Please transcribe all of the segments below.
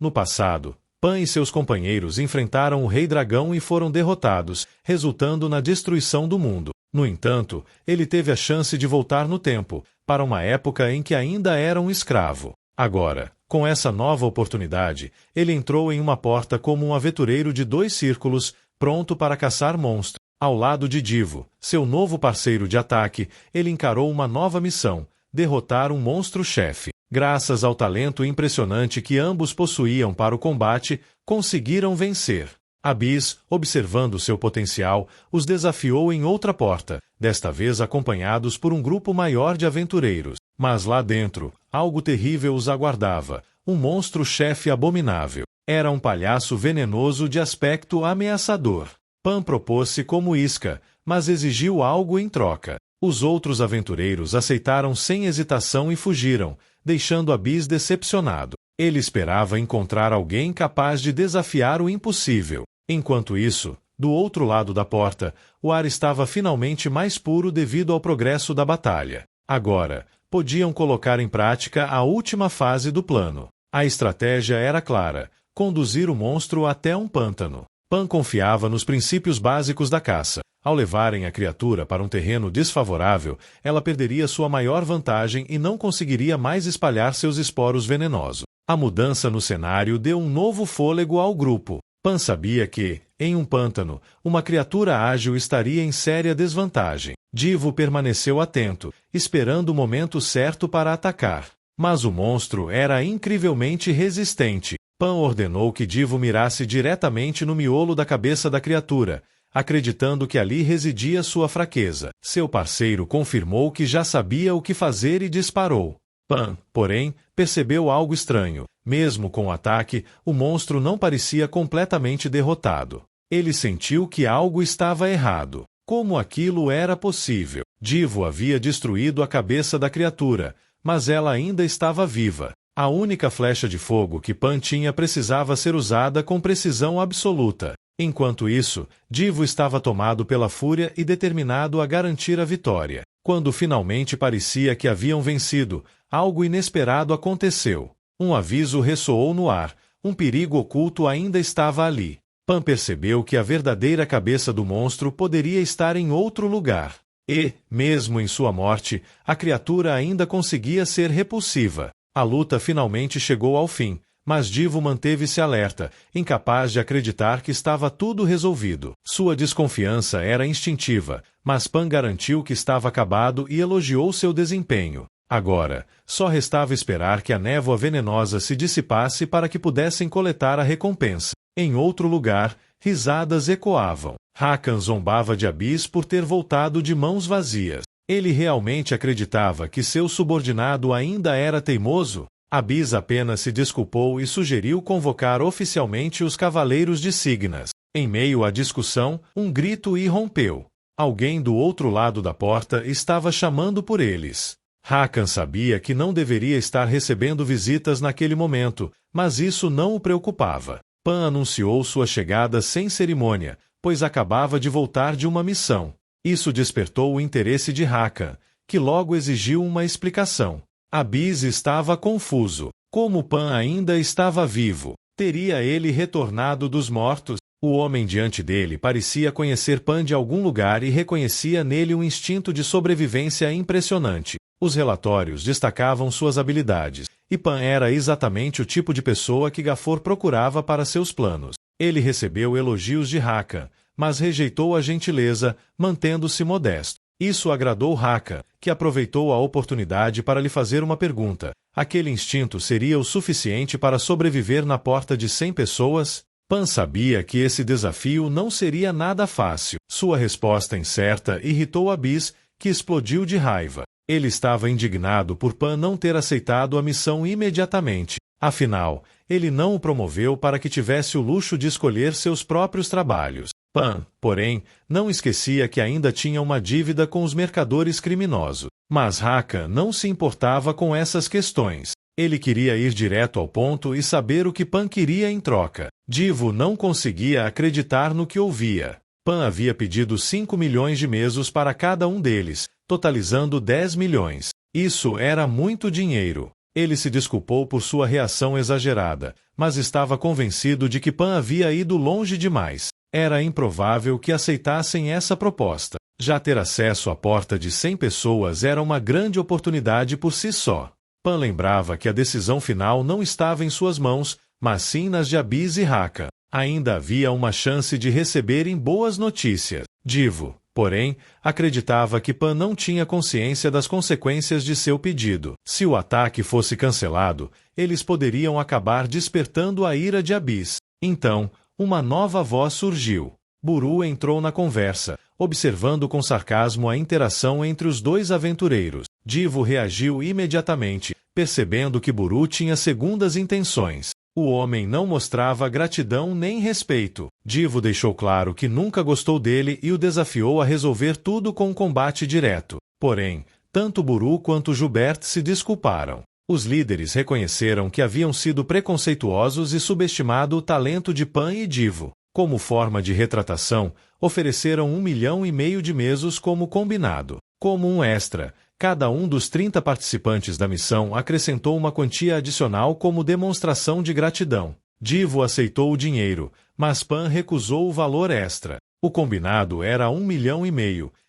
No passado, Pan e seus companheiros enfrentaram o Rei Dragão e foram derrotados, resultando na destruição do mundo. No entanto, ele teve a chance de voltar no tempo, para uma época em que ainda era um escravo. Agora, com essa nova oportunidade, ele entrou em uma porta como um aventureiro de 2 círculos, pronto para caçar monstros. Ao lado de Divo, seu novo parceiro de ataque, ele encarou uma nova missão: derrotar um monstro-chefe. Graças ao talento impressionante que ambos possuíam para o combate, conseguiram vencer. Abyss, observando seu potencial, os desafiou em outra porta, desta vez acompanhados por um grupo maior de aventureiros. Mas lá dentro, algo terrível os aguardava: um monstro-chefe abominável. Era um palhaço venenoso de aspecto ameaçador. Pan propôs-se como isca, mas exigiu algo em troca. Os outros aventureiros aceitaram sem hesitação e fugiram, deixando Abyss decepcionado. Ele esperava encontrar alguém capaz de desafiar o impossível. Enquanto isso, do outro lado da porta, o ar estava finalmente mais puro devido ao progresso da batalha. Agora, podiam colocar em prática a última fase do plano. A estratégia era clara: conduzir o monstro até um pântano. Pan confiava nos princípios básicos da caça. Ao levarem a criatura para um terreno desfavorável, ela perderia sua maior vantagem e não conseguiria mais espalhar seus esporos venenosos. A mudança no cenário deu um novo fôlego ao grupo. Pan sabia que, em um pântano, uma criatura ágil estaria em séria desvantagem. Divo permaneceu atento, esperando o momento certo para atacar. Mas o monstro era incrivelmente resistente. Pan ordenou que Divo mirasse diretamente no miolo da cabeça da criatura, acreditando que ali residia sua fraqueza. Seu parceiro confirmou que já sabia o que fazer e disparou. Pan, porém, percebeu algo estranho. Mesmo com o ataque, o monstro não parecia completamente derrotado. Ele sentiu que algo estava errado. Como aquilo era possível? Divo havia destruído a cabeça da criatura, mas ela ainda estava viva. A única flecha de fogo que Pan tinha precisava ser usada com precisão absoluta. Enquanto isso, Divo estava tomado pela fúria e determinado a garantir a vitória. Quando finalmente parecia que haviam vencido, algo inesperado aconteceu. Um aviso ressoou no ar: um perigo oculto ainda estava ali. Pan percebeu que a verdadeira cabeça do monstro poderia estar em outro lugar. E, mesmo em sua morte, a criatura ainda conseguia ser repulsiva. A luta finalmente chegou ao fim, mas Divo manteve-se alerta, incapaz de acreditar que estava tudo resolvido. Sua desconfiança era instintiva, mas Pan garantiu que estava acabado e elogiou seu desempenho. Agora, só restava esperar que a névoa venenosa se dissipasse para que pudessem coletar a recompensa. Em outro lugar, risadas ecoavam. Hakan zombava de Abyss por ter voltado de mãos vazias. Ele realmente acreditava que seu subordinado ainda era teimoso? Abyss apenas se desculpou e sugeriu convocar oficialmente os Cavaleiros de Signas. Em meio à discussão, um grito irrompeu. Alguém do outro lado da porta estava chamando por eles. Hakan sabia que não deveria estar recebendo visitas naquele momento, mas isso não o preocupava. Pan anunciou sua chegada sem cerimônia, pois acabava de voltar de uma missão. Isso despertou o interesse de Hakan, que logo exigiu uma explicação. Abyss estava confuso. Como Pan ainda estava vivo? Teria ele retornado dos mortos? O homem diante dele parecia conhecer Pan de algum lugar e reconhecia nele um instinto de sobrevivência impressionante. Os relatórios destacavam suas habilidades, e Pan era exatamente o tipo de pessoa que Gafor procurava para seus planos. Ele recebeu elogios de Hakan, mas rejeitou a gentileza, mantendo-se modesto. Isso agradou Hakan, que aproveitou a oportunidade para lhe fazer uma pergunta. Aquele instinto seria o suficiente para sobreviver na porta de 100 pessoas? Pan sabia que esse desafio não seria nada fácil. Sua resposta incerta irritou Abyss, que explodiu de raiva. Ele estava indignado por Pan não ter aceitado a missão imediatamente. Afinal, ele não o promoveu para que tivesse o luxo de escolher seus próprios trabalhos. Pan, porém, não esquecia que ainda tinha uma dívida com os mercadores criminosos. Mas Hakan não se importava com essas questões. Ele queria ir direto ao ponto e saber o que Pan queria em troca. Divo não conseguia acreditar no que ouvia. Pan havia pedido 5 milhões de mesos para cada um deles, totalizando 10 milhões. Isso era muito dinheiro. Ele se desculpou por sua reação exagerada, mas estava convencido de que Pan havia ido longe demais. Era improvável que aceitassem essa proposta. Já ter acesso à porta de 100 pessoas era uma grande oportunidade por si só. Pan lembrava que a decisão final não estava em suas mãos, mas sim nas de Abyss e Haka. Ainda havia uma chance de receberem boas notícias. Divo, porém, acreditava que Pan não tinha consciência das consequências de seu pedido. Se o ataque fosse cancelado, eles poderiam acabar despertando a ira de Abyss. Então, uma nova voz surgiu. Buru entrou na conversa, observando com sarcasmo a interação entre os dois aventureiros. Divo reagiu imediatamente, percebendo que Buru tinha segundas intenções. O homem não mostrava gratidão nem respeito. Divo deixou claro que nunca gostou dele e o desafiou a resolver tudo com um combate direto. Porém, tanto Buru quanto Joubert se desculparam. Os líderes reconheceram que haviam sido preconceituosos e subestimado o talento de Pan e Divo. Como forma de retratação, ofereceram 1,5 milhão de mesos como combinado. Como um extra, cada um dos 30 participantes da missão acrescentou uma quantia adicional como demonstração de gratidão. Divo aceitou o dinheiro, mas Pan recusou o valor extra. O combinado era 1,5 milhão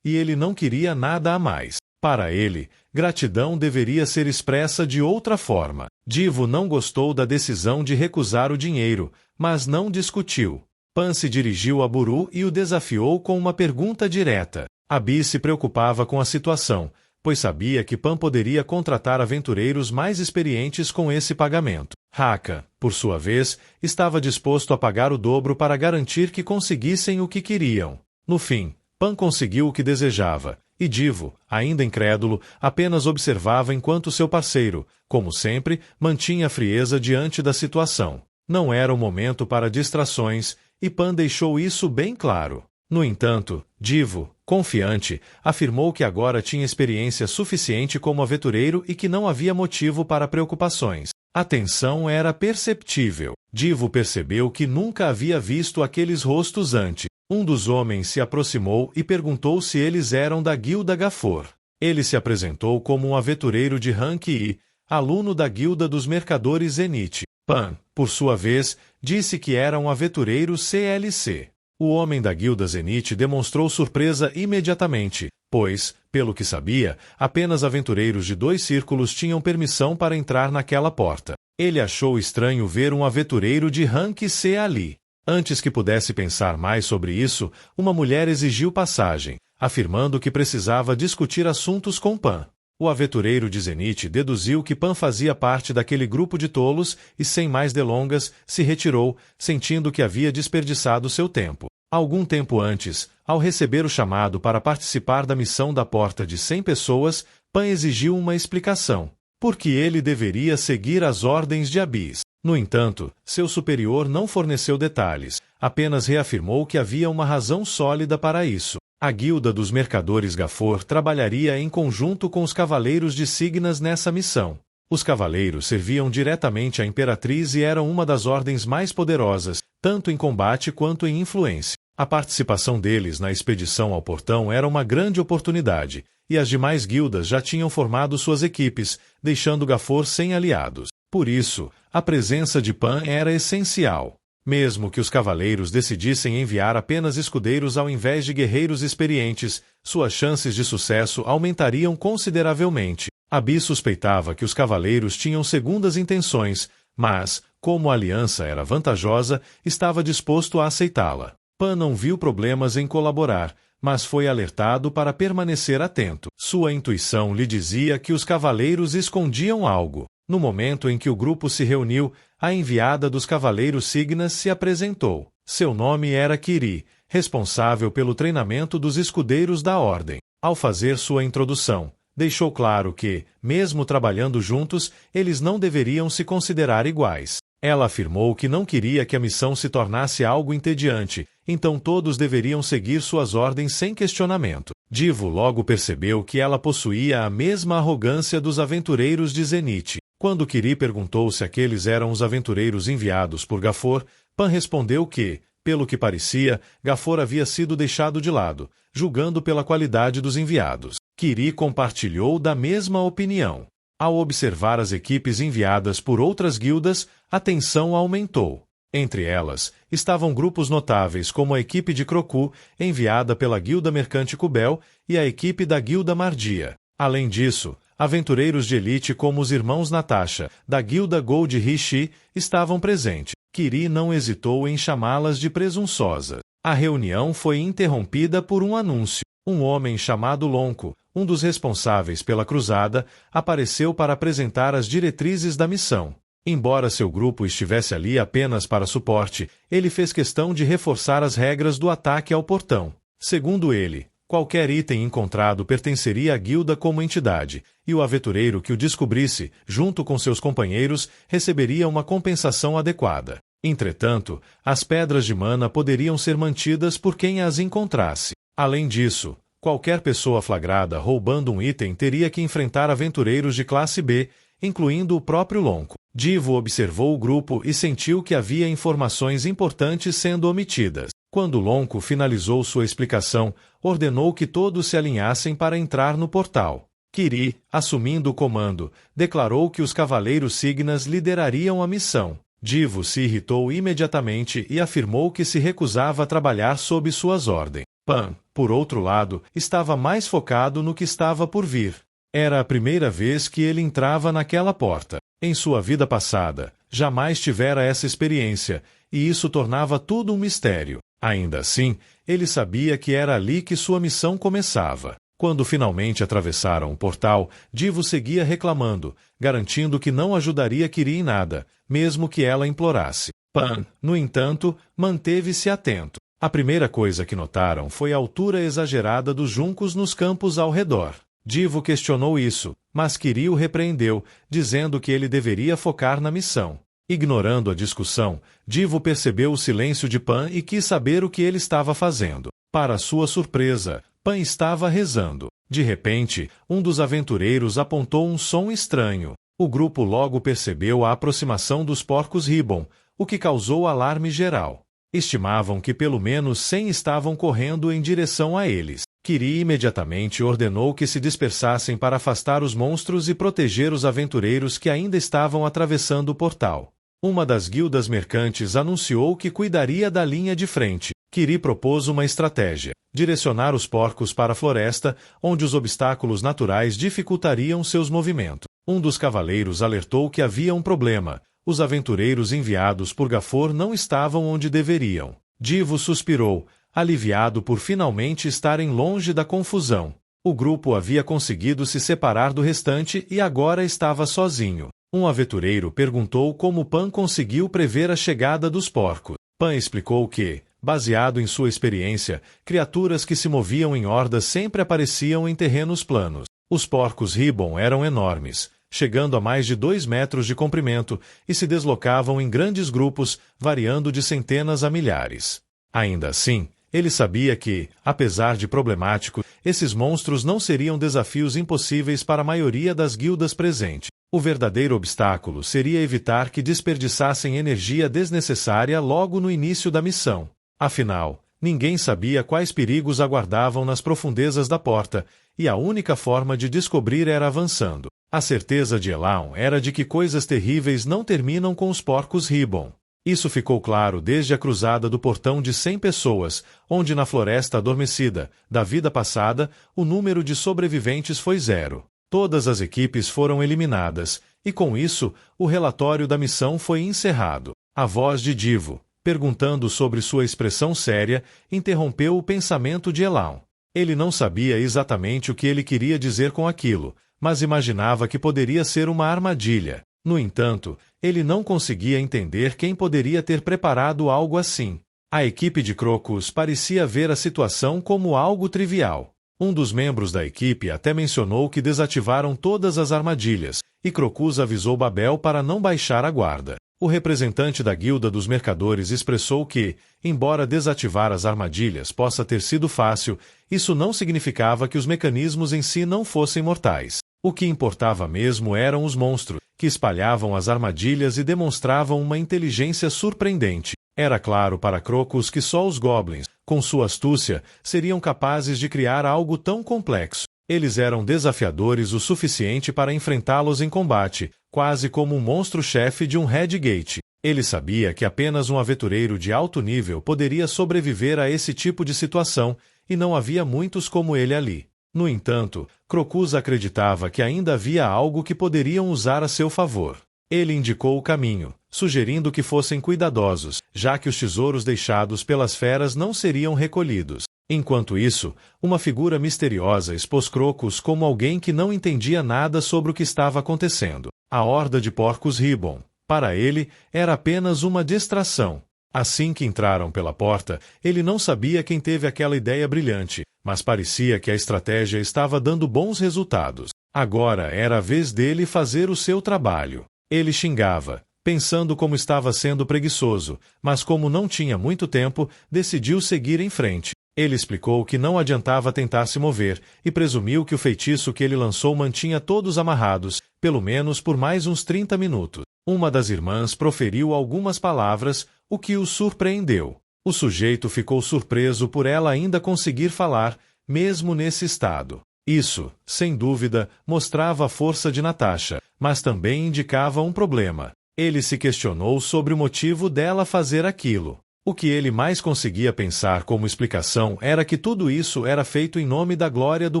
e ele não queria nada a mais. Para ele, gratidão deveria ser expressa de outra forma. Divo não gostou da decisão de recusar o dinheiro, mas não discutiu. Pan se dirigiu a Buru e o desafiou com uma pergunta direta. Abyss se preocupava com a situação, pois sabia que Pan poderia contratar aventureiros mais experientes com esse pagamento. Haka, por sua vez, estava disposto a pagar o dobro para garantir que conseguissem o que queriam. No fim, Pan conseguiu o que desejava, e Divo, ainda incrédulo, apenas observava enquanto seu parceiro, como sempre, mantinha frieza diante da situação. Não era o momento para distrações, e Pan deixou isso bem claro. No entanto, Divo, confiante, afirmou que agora tinha experiência suficiente como aventureiro e que não havia motivo para preocupações. A tensão era perceptível. Divo percebeu que nunca havia visto aqueles rostos antes. Um dos homens se aproximou e perguntou se eles eram da Guilda Gafor. Ele se apresentou como um aventureiro de rank I, aluno da Guilda dos Mercadores Zenith. Pan, por sua vez, disse que era um aventureiro CLC. O homem da Guilda Zenith demonstrou surpresa imediatamente, pois, pelo que sabia, apenas aventureiros de 2 círculos tinham permissão para entrar naquela porta. Ele achou estranho ver um aventureiro de rank C ali. Antes que pudesse pensar mais sobre isso, uma mulher exigiu passagem, afirmando que precisava discutir assuntos com Pan. O aventureiro de Zenith deduziu que Pan fazia parte daquele grupo de tolos e, sem mais delongas, se retirou, sentindo que havia desperdiçado seu tempo. Algum tempo antes, ao receber o chamado para participar da missão da porta de 100 pessoas, Pan exigiu uma explicação. Porque ele deveria seguir as ordens de Abyss. No entanto, seu superior não forneceu detalhes, apenas reafirmou que havia uma razão sólida para isso. A Guilda dos Mercadores Gafor trabalharia em conjunto com os Cavaleiros de Signas nessa missão. Os Cavaleiros serviam diretamente à Imperatriz e eram uma das ordens mais poderosas, tanto em combate quanto em influência. A participação deles na expedição ao Portão era uma grande oportunidade, e as demais guildas já tinham formado suas equipes, deixando Gafor sem aliados. Por isso, a presença de Pan era essencial. Mesmo que os cavaleiros decidissem enviar apenas escudeiros ao invés de guerreiros experientes, suas chances de sucesso aumentariam consideravelmente. Abyss suspeitava que os cavaleiros tinham segundas intenções, mas, como a aliança era vantajosa, estava disposto a aceitá-la. Pan não viu problemas em colaborar, mas foi alertado para permanecer atento. Sua intuição lhe dizia que os cavaleiros escondiam algo. No momento em que o grupo se reuniu, a enviada dos Cavaleiros Signas se apresentou. Seu nome era Kiri, responsável pelo treinamento dos escudeiros da Ordem. Ao fazer sua introdução, deixou claro que, mesmo trabalhando juntos, eles não deveriam se considerar iguais. Ela afirmou que não queria que a missão se tornasse algo entediante, então todos deveriam seguir suas ordens sem questionamento. Divo logo percebeu que ela possuía a mesma arrogância dos aventureiros de Zenith. Quando Kiri perguntou se aqueles eram os aventureiros enviados por Gafor, Pan respondeu que, pelo que parecia, Gafor havia sido deixado de lado, julgando pela qualidade dos enviados. Kiri compartilhou da mesma opinião. Ao observar as equipes enviadas por outras guildas, a tensão aumentou. Entre elas, estavam grupos notáveis como a equipe de Crocu, enviada pela Guilda Mercante Cubel, e a equipe da Guilda Mardia. Além disso, aventureiros de elite como os irmãos Natasha, da Guilda Gold Rishi, estavam presentes. Kiri não hesitou em chamá-las de presunçosa. A reunião foi interrompida por um anúncio. Um homem chamado Lonco, um dos responsáveis pela cruzada, apareceu para apresentar as diretrizes da missão. Embora seu grupo estivesse ali apenas para suporte, ele fez questão de reforçar as regras do ataque ao portão. Segundo ele, qualquer item encontrado pertenceria à guilda como entidade, e o aventureiro que o descobrisse, junto com seus companheiros, receberia uma compensação adequada. Entretanto, as pedras de mana poderiam ser mantidas por quem as encontrasse. Além disso, qualquer pessoa flagrada roubando um item teria que enfrentar aventureiros de classe B, incluindo o próprio Lonco. Divo observou o grupo e sentiu que havia informações importantes sendo omitidas. Quando Lonco finalizou sua explicação, ordenou que todos se alinhassem para entrar no portal. Kiri, assumindo o comando, declarou que os Cavaleiros Signas liderariam a missão. Divo se irritou imediatamente e afirmou que se recusava a trabalhar sob suas ordens. Pan, por outro lado, estava mais focado no que estava por vir. Era a primeira vez que ele entrava naquela porta. Em sua vida passada, jamais tivera essa experiência, e isso tornava tudo um mistério. Ainda assim, ele sabia que era ali que sua missão começava. Quando finalmente atravessaram o portal, Divo seguia reclamando, garantindo que não ajudaria Kiri em nada, mesmo que ela implorasse. Pan, no entanto, manteve-se atento. A primeira coisa que notaram foi a altura exagerada dos juncos nos campos ao redor. Divo questionou isso, mas Kiri o repreendeu, dizendo que ele deveria focar na missão. Ignorando a discussão, Divo percebeu o silêncio de Pan e quis saber o que ele estava fazendo. Para sua surpresa, Pan estava rezando. De repente, um dos aventureiros apontou um som estranho. O grupo logo percebeu a aproximação dos porcos Ribbon, o que causou alarme geral. Estimavam que pelo menos 100 estavam correndo em direção a eles. Kiri imediatamente ordenou que se dispersassem para afastar os monstros e proteger os aventureiros que ainda estavam atravessando o portal. Uma das guildas mercantes anunciou que cuidaria da linha de frente. Kiri propôs uma estratégia: direcionar os porcos para a floresta, onde os obstáculos naturais dificultariam seus movimentos. Um dos cavaleiros alertou que havia um problema: os aventureiros enviados por Gafor não estavam onde deveriam. Divo suspirou, aliviado por finalmente estarem longe da confusão. O grupo havia conseguido se separar do restante e agora estava sozinho. Um aventureiro perguntou como Pan conseguiu prever a chegada dos porcos. Pan explicou que, baseado em sua experiência, criaturas que se moviam em hordas sempre apareciam em terrenos planos. Os porcos Ribbon eram enormes, chegando a mais de 2 metros de comprimento, e se deslocavam em grandes grupos, variando de centenas a milhares. Ainda assim, ele sabia que, apesar de problemático, esses monstros não seriam desafios impossíveis para a maioria das guildas presentes. O verdadeiro obstáculo seria evitar que desperdiçassem energia desnecessária logo no início da missão. Afinal, ninguém sabia quais perigos aguardavam nas profundezas da porta, e a única forma de descobrir era avançando. A certeza de Elaun era de que coisas terríveis não terminam com os porcos Ribbon. Isso ficou claro desde a cruzada do portão de 100 pessoas, onde na floresta adormecida, da vida passada, o número de sobreviventes foi 0. Todas as equipes foram eliminadas, e com isso, o relatório da missão foi encerrado. A voz de Divo, perguntando sobre sua expressão séria, interrompeu o pensamento de Elaun. Ele não sabia exatamente o que ele queria dizer com aquilo, mas imaginava que poderia ser uma armadilha. No entanto, ele não conseguia entender quem poderia ter preparado algo assim. A equipe de Crocus parecia ver a situação como algo trivial. Um dos membros da equipe até mencionou que desativaram todas as armadilhas, e Crocus avisou Babel para não baixar a guarda. O representante da Guilda dos Mercadores expressou que, embora desativar as armadilhas possa ter sido fácil, isso não significava que os mecanismos em si não fossem mortais. O que importava mesmo eram os monstros, que espalhavam as armadilhas e demonstravam uma inteligência surpreendente. Era claro para Crocus que só os Goblins, com sua astúcia, seriam capazes de criar algo tão complexo. Eles eram desafiadores o suficiente para enfrentá-los em combate, quase como um monstro-chefe de um Redgate. Ele sabia que apenas um aventureiro de alto nível poderia sobreviver a esse tipo de situação, e não havia muitos como ele ali. No entanto, Crocus acreditava que ainda havia algo que poderiam usar a seu favor. Ele indicou o caminho, sugerindo que fossem cuidadosos, já que os tesouros deixados pelas feras não seriam recolhidos. Enquanto isso, uma figura misteriosa expôs Crocus como alguém que não entendia nada sobre o que estava acontecendo. A horda de porcos Ribbon, para ele, era apenas uma distração. Assim que entraram pela porta, ele não sabia quem teve aquela ideia brilhante, mas parecia que a estratégia estava dando bons resultados. Agora era a vez dele fazer o seu trabalho. Ele xingava, pensando como estava sendo preguiçoso, mas como não tinha muito tempo, decidiu seguir em frente. Ele explicou que não adiantava tentar se mover, e presumiu que o feitiço que ele lançou mantinha todos amarrados, pelo menos por mais uns 30 minutos. Uma das irmãs proferiu algumas palavras, o que o surpreendeu. O sujeito ficou surpreso por ela ainda conseguir falar, mesmo nesse estado. Isso, sem dúvida, mostrava a força de Natasha, mas também indicava um problema. Ele se questionou sobre o motivo dela fazer aquilo. O que ele mais conseguia pensar como explicação era que tudo isso era feito em nome da glória do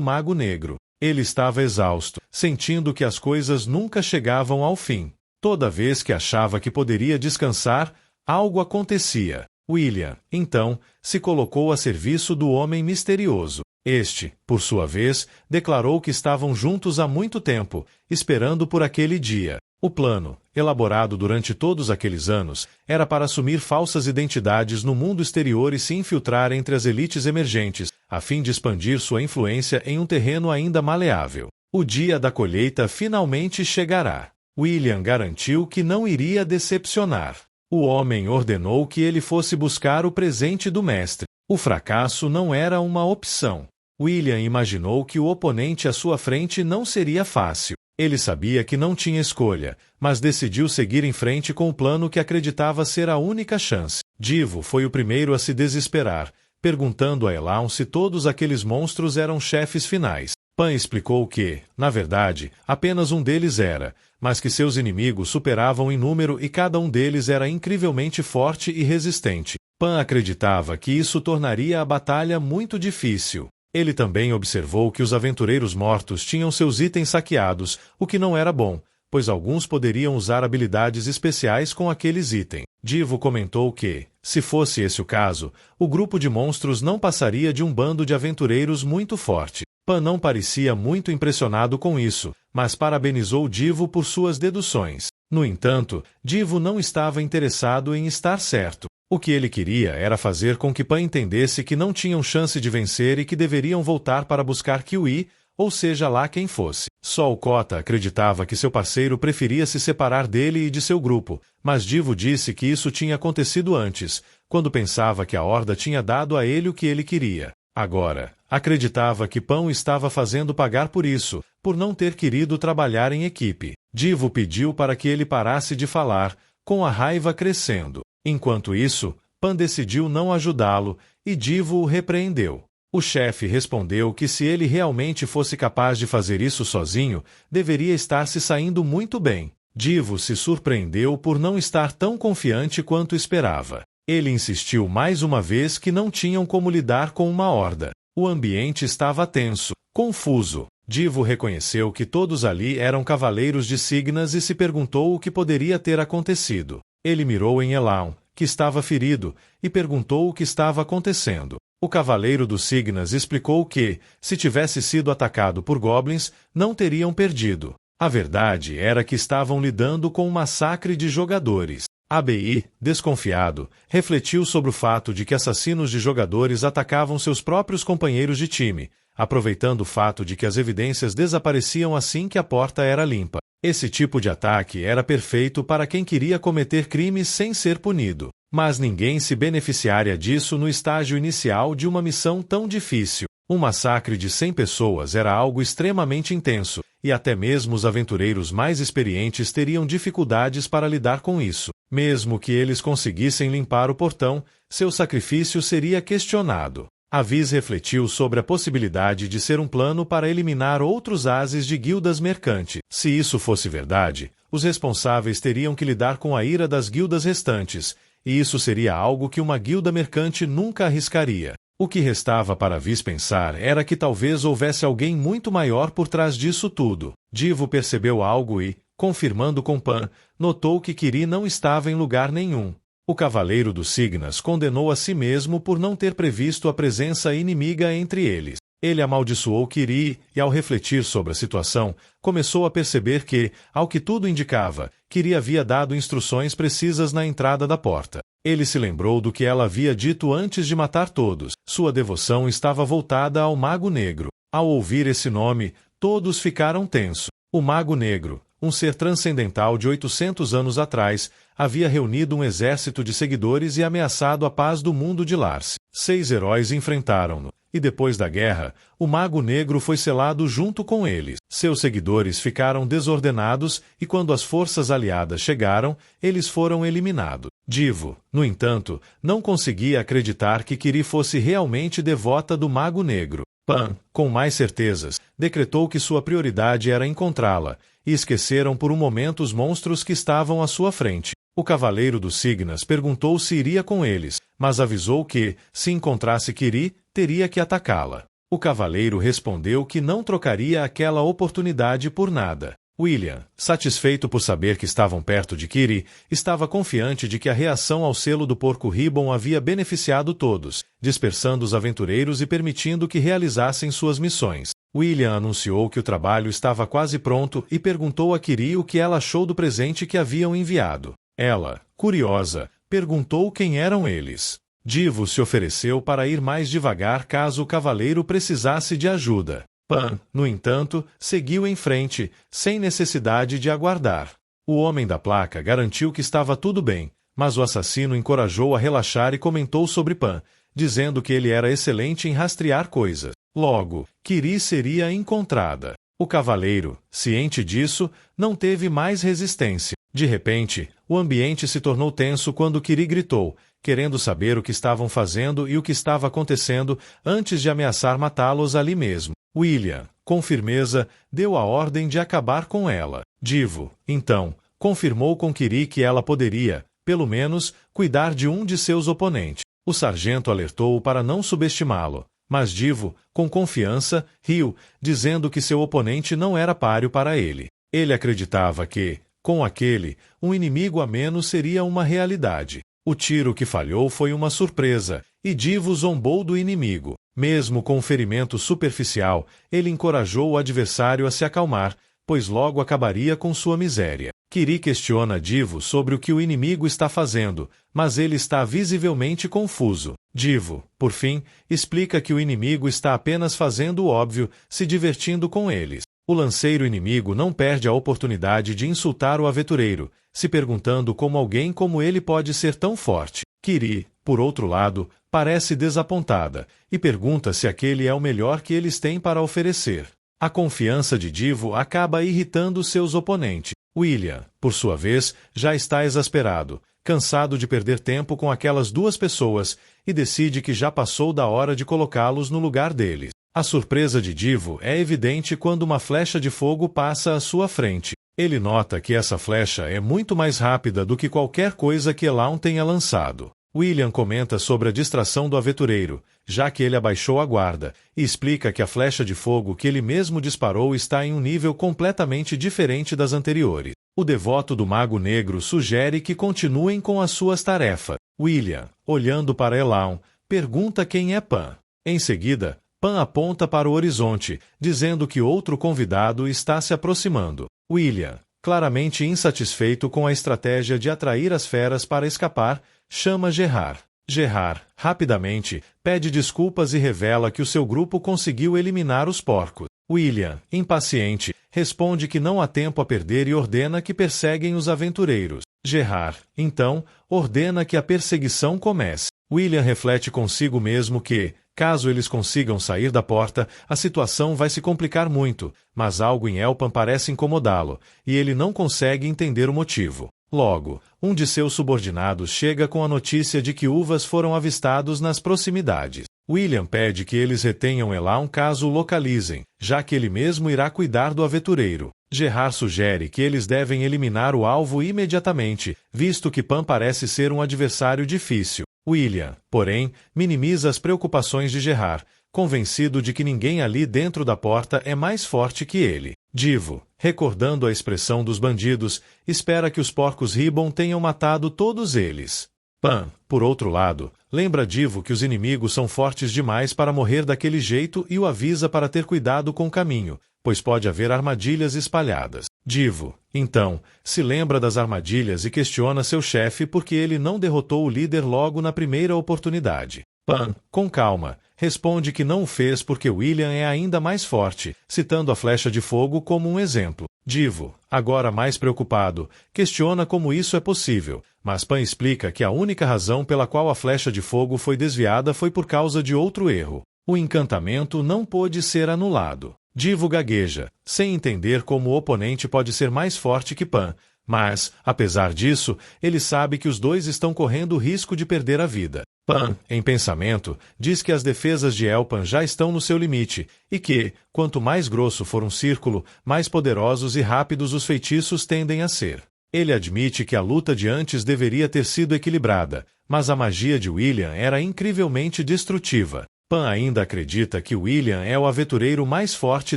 Mago Negro. Ele estava exausto, sentindo que as coisas nunca chegavam ao fim. Toda vez que achava que poderia descansar, algo acontecia. William, então, se colocou a serviço do homem misterioso. Este, por sua vez, declarou que estavam juntos há muito tempo, esperando por aquele dia. O plano, elaborado durante todos aqueles anos, era para assumir falsas identidades no mundo exterior e se infiltrar entre as elites emergentes, a fim de expandir sua influência em um terreno ainda maleável. O dia da colheita finalmente chegará. William garantiu que não iria decepcionar. O homem ordenou que ele fosse buscar o presente do mestre. O fracasso não era uma opção. William imaginou que o oponente à sua frente não seria fácil. Ele sabia que não tinha escolha, mas decidiu seguir em frente com o plano que acreditava ser a única chance. Divo foi o primeiro a se desesperar, perguntando a Elaun se todos aqueles monstros eram chefes finais. Pan explicou que, na verdade, apenas um deles era, mas que seus inimigos superavam em número e cada um deles era incrivelmente forte e resistente. Pan acreditava que isso tornaria a batalha muito difícil. Ele também observou que os aventureiros mortos tinham seus itens saqueados, o que não era bom, pois alguns poderiam usar habilidades especiais com aqueles itens. Divo comentou que, se fosse esse o caso, o grupo de monstros não passaria de um bando de aventureiros muito forte. Pan não parecia muito impressionado com isso, mas parabenizou Divo por suas deduções. No entanto, Divo não estava interessado em estar certo. O que ele queria era fazer com que Pan entendesse que não tinham chance de vencer e que deveriam voltar para buscar Kiwi, ou seja lá quem fosse. Só o Kota acreditava que seu parceiro preferia se separar dele e de seu grupo, mas Divo disse que isso tinha acontecido antes, quando pensava que a Horda tinha dado a ele o que ele queria. Agora, acreditava que Pan estava fazendo pagar por isso, por não ter querido trabalhar em equipe. Divo pediu para que ele parasse de falar, com a raiva crescendo. Enquanto isso, Pan decidiu não ajudá-lo, e Divo o repreendeu. O chefe respondeu que se ele realmente fosse capaz de fazer isso sozinho, deveria estar se saindo muito bem. Divo se surpreendeu por não estar tão confiante quanto esperava. Ele insistiu mais uma vez que não tinham como lidar com uma horda. O ambiente estava tenso, confuso. Divo reconheceu que todos ali eram cavaleiros de Signas e se perguntou o que poderia ter acontecido. Ele mirou em Elaun, que estava ferido, e perguntou o que estava acontecendo. O cavaleiro dos Signas explicou que, se tivesse sido atacado por goblins, não teriam perdido. A verdade era que estavam lidando com um massacre de jogadores. ABI, desconfiado, refletiu sobre o fato de que assassinos de jogadores atacavam seus próprios companheiros de time, aproveitando o fato de que as evidências desapareciam assim que a porta era limpa. Esse tipo de ataque era perfeito para quem queria cometer crimes sem ser punido. Mas ninguém se beneficiaria disso no estágio inicial de uma missão tão difícil. Um massacre de 100 pessoas era algo extremamente intenso, e até mesmo os aventureiros mais experientes teriam dificuldades para lidar com isso. Mesmo que eles conseguissem limpar o portão, seu sacrifício seria questionado. A Viz refletiu sobre a possibilidade de ser um plano para eliminar outros ases de guildas mercantes. Se isso fosse verdade, os responsáveis teriam que lidar com a ira das guildas restantes, e isso seria algo que uma guilda mercante nunca arriscaria. O que restava para Viz pensar era que talvez houvesse alguém muito maior por trás disso tudo. Divo percebeu algo e, confirmando com Pan, notou que Kiri não estava em lugar nenhum. O Cavaleiro dos Signas condenou a si mesmo por não ter previsto a presença inimiga entre eles. Ele amaldiçoou Kiri e, ao refletir sobre a situação, começou a perceber que, ao que tudo indicava, Kiri havia dado instruções precisas na entrada da porta. Ele se lembrou do que ela havia dito antes de matar todos. Sua devoção estava voltada ao Mago Negro. Ao ouvir esse nome, todos ficaram tensos. O Mago Negro, um ser transcendental de 800 anos atrás, havia reunido um exército de seguidores e ameaçado a paz do mundo de Lars. 6 heróis enfrentaram-no, e depois da guerra, o Mago Negro foi selado junto com eles. Seus seguidores ficaram desordenados e quando as forças aliadas chegaram, eles foram eliminados. Divo, no entanto, não conseguia acreditar que Kiri fosse realmente devota do Mago Negro. Pan, com mais certezas, decretou que sua prioridade era encontrá-la, e esqueceram por um momento os monstros que estavam à sua frente. O Cavaleiro dos Signas perguntou se iria com eles, mas avisou que, se encontrasse Kiri, teria que atacá-la. O Cavaleiro respondeu que não trocaria aquela oportunidade por nada. William, satisfeito por saber que estavam perto de Kiri, estava confiante de que a reação ao selo do Porco Ribbon havia beneficiado todos, dispersando os aventureiros e permitindo que realizassem suas missões. William anunciou que o trabalho estava quase pronto e perguntou a Kiri o que ela achou do presente que haviam enviado. Ela, curiosa, perguntou quem eram eles. Divo se ofereceu para ir mais devagar caso o cavaleiro precisasse de ajuda. Pan, no entanto, seguiu em frente, sem necessidade de aguardar. O homem da placa garantiu que estava tudo bem, mas o assassino encorajou a relaxar e comentou sobre Pan, dizendo que ele era excelente em rastrear coisas. Logo, Kiri seria encontrada. O cavaleiro, ciente disso, não teve mais resistência. De repente, o ambiente se tornou tenso quando Kiri gritou, querendo saber o que estavam fazendo e o que estava acontecendo antes de ameaçar matá-los ali mesmo. William, com firmeza, deu a ordem de acabar com ela. Divo, então, confirmou com Kiri que ela poderia, pelo menos, cuidar de um de seus oponentes. O sargento alertou-o para não subestimá-lo, mas Divo, com confiança, riu, dizendo que seu oponente não era páreo para ele. Ele acreditava que, com aquele, um inimigo a menos seria uma realidade. O tiro que falhou foi uma surpresa, e Divo zombou do inimigo. Mesmo com um ferimento superficial, ele encorajou o adversário a se acalmar, pois logo acabaria com sua miséria. Kiri questiona Divo sobre o que o inimigo está fazendo, mas ele está visivelmente confuso. Divo, por fim, explica que o inimigo está apenas fazendo o óbvio, se divertindo com eles. O lanceiro inimigo não perde a oportunidade de insultar o aventureiro, se perguntando como alguém como ele pode ser tão forte. Kiri, por outro lado, parece desapontada, e pergunta se aquele é o melhor que eles têm para oferecer. A confiança de Divo acaba irritando seus oponentes. William, por sua vez, já está exasperado, cansado de perder tempo com aquelas duas pessoas, e decide que já passou da hora de colocá-los no lugar deles. A surpresa de Divo é evidente quando uma flecha de fogo passa à sua frente. Ele nota que essa flecha é muito mais rápida do que qualquer coisa que Elaun tenha lançado. William comenta sobre a distração do aventureiro, já que ele abaixou a guarda, e explica que a flecha de fogo que ele mesmo disparou está em um nível completamente diferente das anteriores. O devoto do Mago Negro sugere que continuem com as suas tarefas. William, olhando para Elaun, pergunta quem é Pan. Em seguida, Pan aponta para o horizonte, dizendo que outro convidado está se aproximando. William, claramente insatisfeito com a estratégia de atrair as feras para escapar, chama Gerard. Gerard, rapidamente, pede desculpas e revela que o seu grupo conseguiu eliminar os porcos. William, impaciente, responde que não há tempo a perder e ordena que perseguem os aventureiros. Gerard, então, ordena que a perseguição comece. William reflete consigo mesmo que, caso eles consigam sair da porta, a situação vai se complicar muito, mas algo em Elpan parece incomodá-lo, e ele não consegue entender o motivo. Logo, um de seus subordinados chega com a notícia de que uvas foram avistados nas proximidades. William pede que eles retenham Elan caso o localizem, já que ele mesmo irá cuidar do aventureiro. Gerard sugere que eles devem eliminar o alvo imediatamente, visto que Pan parece ser um adversário difícil. William, porém, minimiza as preocupações de Gerard, convencido de que ninguém ali dentro da porta é mais forte que ele. Divo, recordando a expressão dos bandidos, espera que os porcos Ribbon tenham matado todos eles. Pan, por outro lado, lembra Divo que os inimigos são fortes demais para morrer daquele jeito e o avisa para ter cuidado com o caminho, pois pode haver armadilhas espalhadas. Divo, então, se lembra das armadilhas e questiona seu chefe porque ele não derrotou o líder logo na primeira oportunidade. Pan, com calma, responde que não o fez porque William é ainda mais forte, citando a flecha de fogo como um exemplo. Divo, agora mais preocupado, questiona como isso é possível, mas Pan explica que a única razão pela qual a flecha de fogo foi desviada foi por causa de outro erro. O encantamento não pôde ser anulado. Divo gagueja, sem entender como o oponente pode ser mais forte que Pan, mas, apesar disso, ele sabe que os dois estão correndo o risco de perder a vida. Pan, em pensamento, diz que as defesas de Elpan já estão no seu limite, e que, quanto mais grosso for um círculo, mais poderosos e rápidos os feitiços tendem a ser. Ele admite que a luta de antes deveria ter sido equilibrada, mas a magia de William era incrivelmente destrutiva. Pan ainda acredita que William é o aventureiro mais forte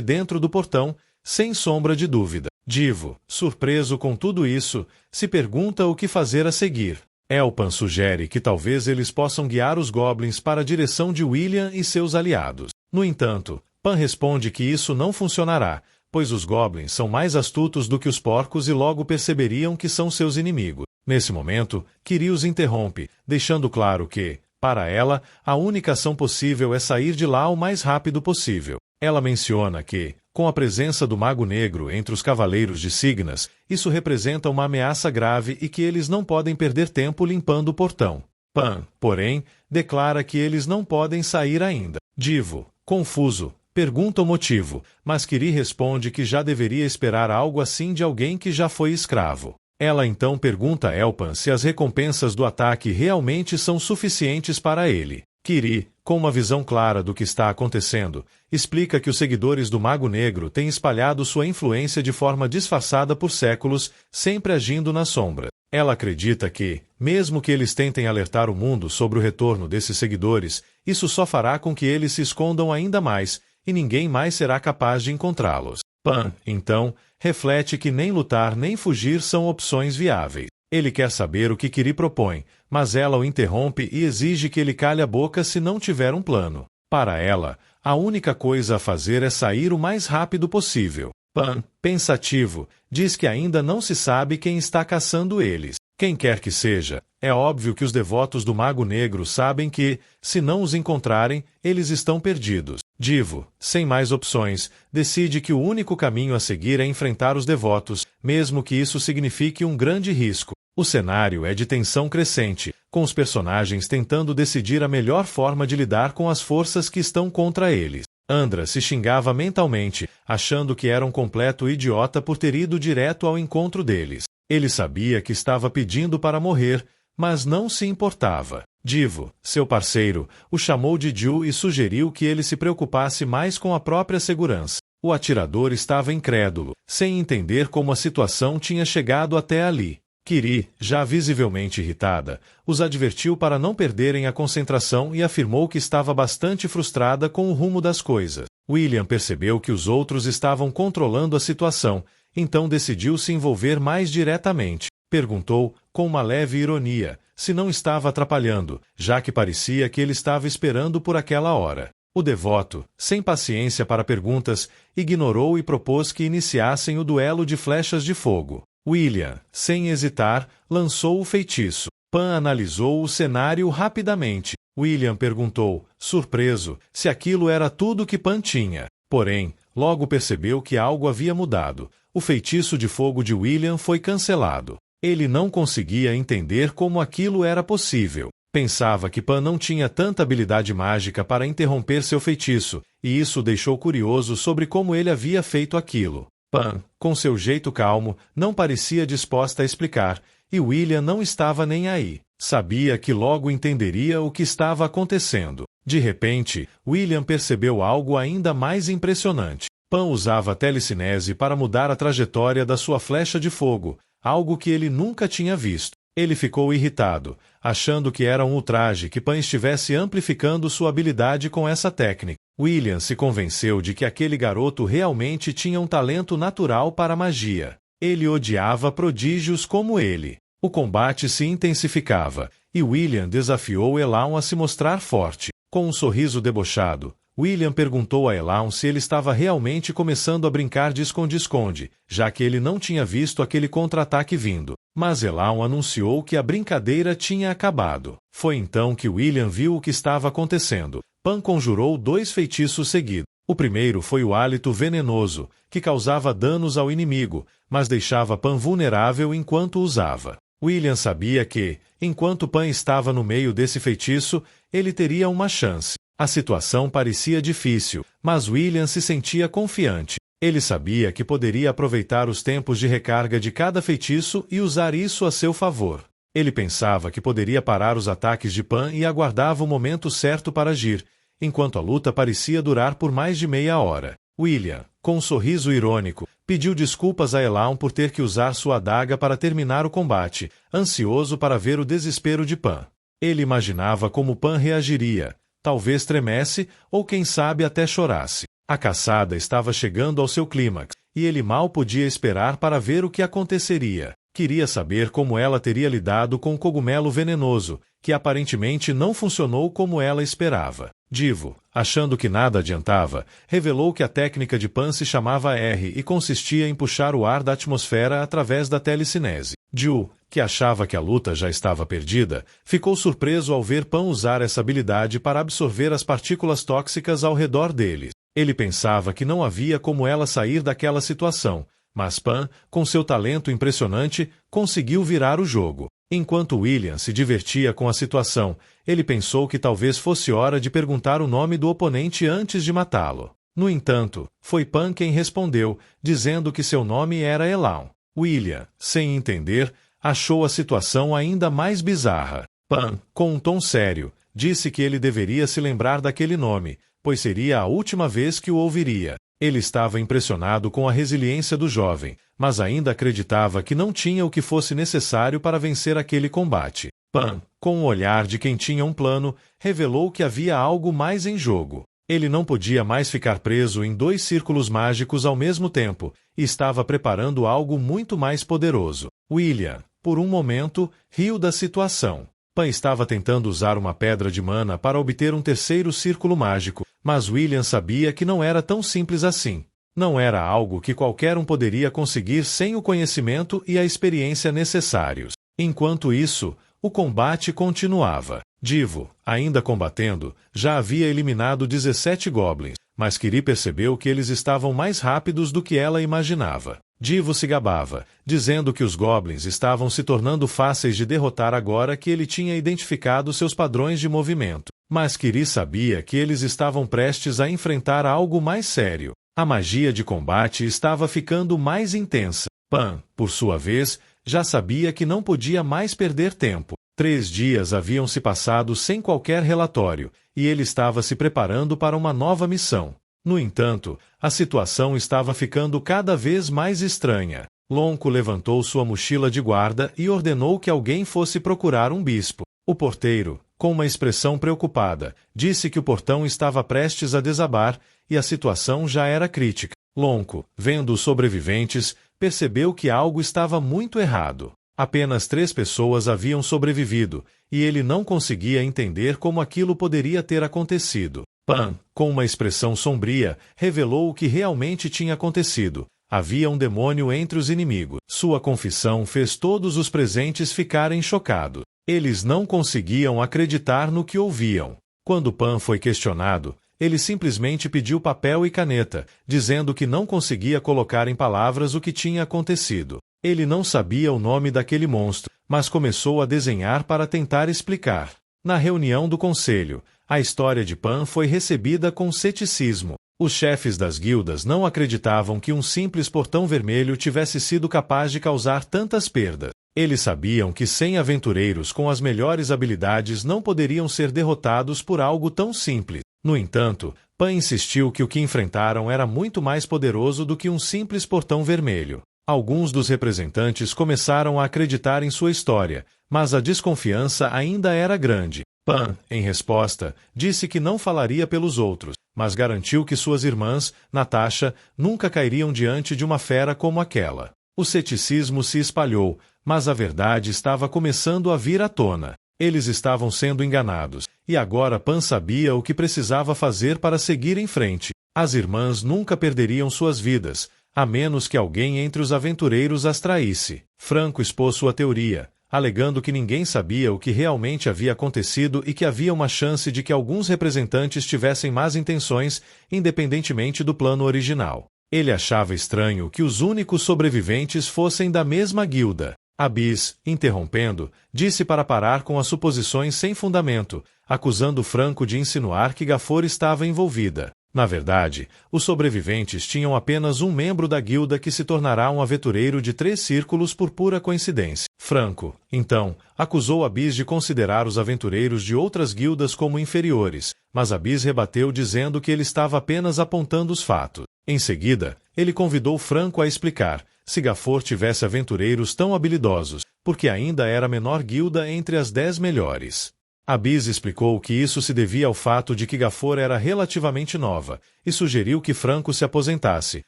dentro do portão, sem sombra de dúvida. Divo, surpreso com tudo isso, se pergunta o que fazer a seguir. Elpan sugere que talvez eles possam guiar os goblins para a direção de William e seus aliados. No entanto, Pan responde que isso não funcionará, pois os goblins são mais astutos do que os porcos e logo perceberiam que são seus inimigos. Nesse momento, Kiri os interrompe, deixando claro que, para ela, a única ação possível é sair de lá o mais rápido possível. Ela menciona que, com a presença do Mago Negro entre os Cavaleiros de Signas, isso representa uma ameaça grave e que eles não podem perder tempo limpando o portão. Pan, porém, declara que eles não podem sair ainda. Divo, confuso, pergunta o motivo, mas Kiri responde que já deveria esperar algo assim de alguém que já foi escravo. Ela então pergunta a Elpan se as recompensas do ataque realmente são suficientes para ele. Kiri, com uma visão clara do que está acontecendo, explica que os seguidores do Mago Negro têm espalhado sua influência de forma disfarçada por séculos, sempre agindo na sombra. Ela acredita que, mesmo que eles tentem alertar o mundo sobre o retorno desses seguidores, isso só fará com que eles se escondam ainda mais, e ninguém mais será capaz de encontrá-los. Pan, então, reflete que nem lutar nem fugir são opções viáveis. Ele quer saber o que Kiri propõe, mas ela o interrompe e exige que ele calhe a boca se não tiver um plano. Para ela, a única coisa a fazer é sair o mais rápido possível. Pan, pensativo, diz que ainda não se sabe quem está caçando eles. Quem quer que seja, é óbvio que os devotos do Mago Negro sabem que, se não os encontrarem, eles estão perdidos. Divo, sem mais opções, decide que o único caminho a seguir é enfrentar os devotos, mesmo que isso signifique um grande risco. O cenário é de tensão crescente, com os personagens tentando decidir a melhor forma de lidar com as forças que estão contra eles. Andra se xingava mentalmente, achando que era um completo idiota por ter ido direto ao encontro deles. Ele sabia que estava pedindo para morrer, mas não se importava. Divo, seu parceiro, o chamou de Ju e sugeriu que ele se preocupasse mais com a própria segurança. O atirador estava incrédulo, sem entender como a situação tinha chegado até ali. Kiri, já visivelmente irritada, os advertiu para não perderem a concentração e afirmou que estava bastante frustrada com o rumo das coisas. William percebeu que os outros estavam controlando a situação, então decidiu se envolver mais diretamente. Perguntou, com uma leve ironia, se não estava atrapalhando, já que parecia que ele estava esperando por aquela hora. O devoto, sem paciência para perguntas, ignorou e propôs que iniciassem o duelo de flechas de fogo. William, sem hesitar, lançou o feitiço. Pan analisou o cenário rapidamente. William perguntou, surpreso, se aquilo era tudo que Pan tinha. Porém, logo percebeu que algo havia mudado. O feitiço de fogo de William foi cancelado. Ele não conseguia entender como aquilo era possível. Pensava que Pan não tinha tanta habilidade mágica para interromper seu feitiço, e isso o deixou curioso sobre como ele havia feito aquilo. Pan, com seu jeito calmo, não parecia disposta a explicar, e William não estava nem aí. Sabia que logo entenderia o que estava acontecendo. De repente, William percebeu algo ainda mais impressionante. Pan usava a telecinese para mudar a trajetória da sua flecha de fogo, algo que ele nunca tinha visto. Ele ficou irritado, achando que era um ultraje que Pan estivesse amplificando sua habilidade com essa técnica. William se convenceu de que aquele garoto realmente tinha um talento natural para a magia. Ele odiava prodígios como ele. O combate se intensificava, e William desafiou Elaun a se mostrar forte. Com um sorriso debochado, William perguntou a Elaun se ele estava realmente começando a brincar de esconde-esconde, já que ele não tinha visto aquele contra-ataque vindo. Mas Elaun anunciou que a brincadeira tinha acabado. Foi então que William viu o que estava acontecendo. Pan conjurou 2 feitiços seguidos. O primeiro foi o hálito venenoso, que causava danos ao inimigo, mas deixava Pan vulnerável enquanto usava. William sabia que, enquanto Pan estava no meio desse feitiço, ele teria uma chance. A situação parecia difícil, mas William se sentia confiante. Ele sabia que poderia aproveitar os tempos de recarga de cada feitiço e usar isso a seu favor. Ele pensava que poderia parar os ataques de Pan e aguardava o momento certo para agir, enquanto a luta parecia durar por mais de meia hora. William, com um sorriso irônico, pediu desculpas a Elaun por ter que usar sua adaga para terminar o combate, ansioso para ver o desespero de Pan. Ele imaginava como Pan reagiria, talvez tremesse ou quem sabe até chorasse. A caçada estava chegando ao seu clímax, e ele mal podia esperar para ver o que aconteceria. Queria saber como ela teria lidado com o cogumelo venenoso, que aparentemente não funcionou como ela esperava. Divo, achando que nada adiantava, revelou que a técnica de Pan se chamava R e consistia em puxar o ar da atmosfera através da telecinese. Ju, que achava que a luta já estava perdida, ficou surpreso ao ver Pan usar essa habilidade para absorver as partículas tóxicas ao redor deles. Ele pensava que não havia como ela sair daquela situação, mas Pan, com seu talento impressionante, conseguiu virar o jogo. Enquanto William se divertia com a situação, ele pensou que talvez fosse hora de perguntar o nome do oponente antes de matá-lo. No entanto, foi Pan quem respondeu, dizendo que seu nome era Elaun. William, sem entender, achou a situação ainda mais bizarra. Pan, com um tom sério, disse que ele deveria se lembrar daquele nome, pois seria a última vez que o ouviria. Ele estava impressionado com a resiliência do jovem, mas ainda acreditava que não tinha o que fosse necessário para vencer aquele combate. Pan, com o olhar de quem tinha um plano, revelou que havia algo mais em jogo. Ele não podia mais ficar preso em 2 círculos mágicos ao mesmo tempo, e estava preparando algo muito mais poderoso. William, por um momento, riu da situação. Pan estava tentando usar uma pedra de mana para obter um 3º círculo mágico, mas William sabia que não era tão simples assim. Não era algo que qualquer um poderia conseguir sem o conhecimento e a experiência necessários. Enquanto isso, o combate continuava. Divo, ainda combatendo, já havia eliminado 17 goblins, mas Kiri percebeu que eles estavam mais rápidos do que ela imaginava. Divo se gabava, dizendo que os goblins estavam se tornando fáceis de derrotar agora que ele tinha identificado seus padrões de movimento. Mas Kiri sabia que eles estavam prestes a enfrentar algo mais sério. A magia de combate estava ficando mais intensa. Pan, por sua vez, já sabia que não podia mais perder tempo. 3 dias haviam se passado sem qualquer relatório, e ele estava se preparando para uma nova missão. No entanto, a situação estava ficando cada vez mais estranha. Lonco levantou sua mochila de guarda e ordenou que alguém fosse procurar um bispo. O porteiro, com uma expressão preocupada, disse que o portão estava prestes a desabar e a situação já era crítica. Lonco, vendo os sobreviventes, percebeu que algo estava muito errado. Apenas 3 pessoas haviam sobrevivido, e ele não conseguia entender como aquilo poderia ter acontecido. Pan, com uma expressão sombria, revelou o que realmente tinha acontecido. Havia um demônio entre os inimigos. Sua confissão fez todos os presentes ficarem chocados. Eles não conseguiam acreditar no que ouviam. Quando Pan foi questionado, ele simplesmente pediu papel e caneta, dizendo que não conseguia colocar em palavras o que tinha acontecido. Ele não sabia o nome daquele monstro, mas começou a desenhar para tentar explicar. Na reunião do conselho, a história de Pan foi recebida com ceticismo. Os chefes das guildas não acreditavam que um simples portão vermelho tivesse sido capaz de causar tantas perdas. Eles sabiam que 100 aventureiros com as melhores habilidades não poderiam ser derrotados por algo tão simples. No entanto, Pan insistiu que o que enfrentaram era muito mais poderoso do que um simples portão vermelho. Alguns dos representantes começaram a acreditar em sua história, mas a desconfiança ainda era grande. Pan, em resposta, disse que não falaria pelos outros, mas garantiu que suas irmãs, Natasha, nunca cairiam diante de uma fera como aquela. O ceticismo se espalhou, mas a verdade estava começando a vir à tona. Eles estavam sendo enganados, e agora Pan sabia o que precisava fazer para seguir em frente. As irmãs nunca perderiam suas vidas, a menos que alguém entre os aventureiros as traísse. Franco expôs sua teoria, alegando que ninguém sabia o que realmente havia acontecido e que havia uma chance de que alguns representantes tivessem más intenções, independentemente do plano original. Ele achava estranho que os únicos sobreviventes fossem da mesma guilda. Abyss, interrompendo, disse para parar com as suposições sem fundamento, acusando Franco de insinuar que Gafor estava envolvida. Na verdade, os sobreviventes tinham apenas um membro da guilda que se tornará um aventureiro de 3 círculos por pura coincidência. Franco, então, acusou Abyss de considerar os aventureiros de outras guildas como inferiores, mas Abyss rebateu dizendo que ele estava apenas apontando os fatos. Em seguida, ele convidou Franco a explicar, se Gafor tivesse aventureiros tão habilidosos, porque ainda era a menor guilda entre as 10 melhores. Abyss explicou que isso se devia ao fato de que Gafor era relativamente nova, e sugeriu que Franco se aposentasse,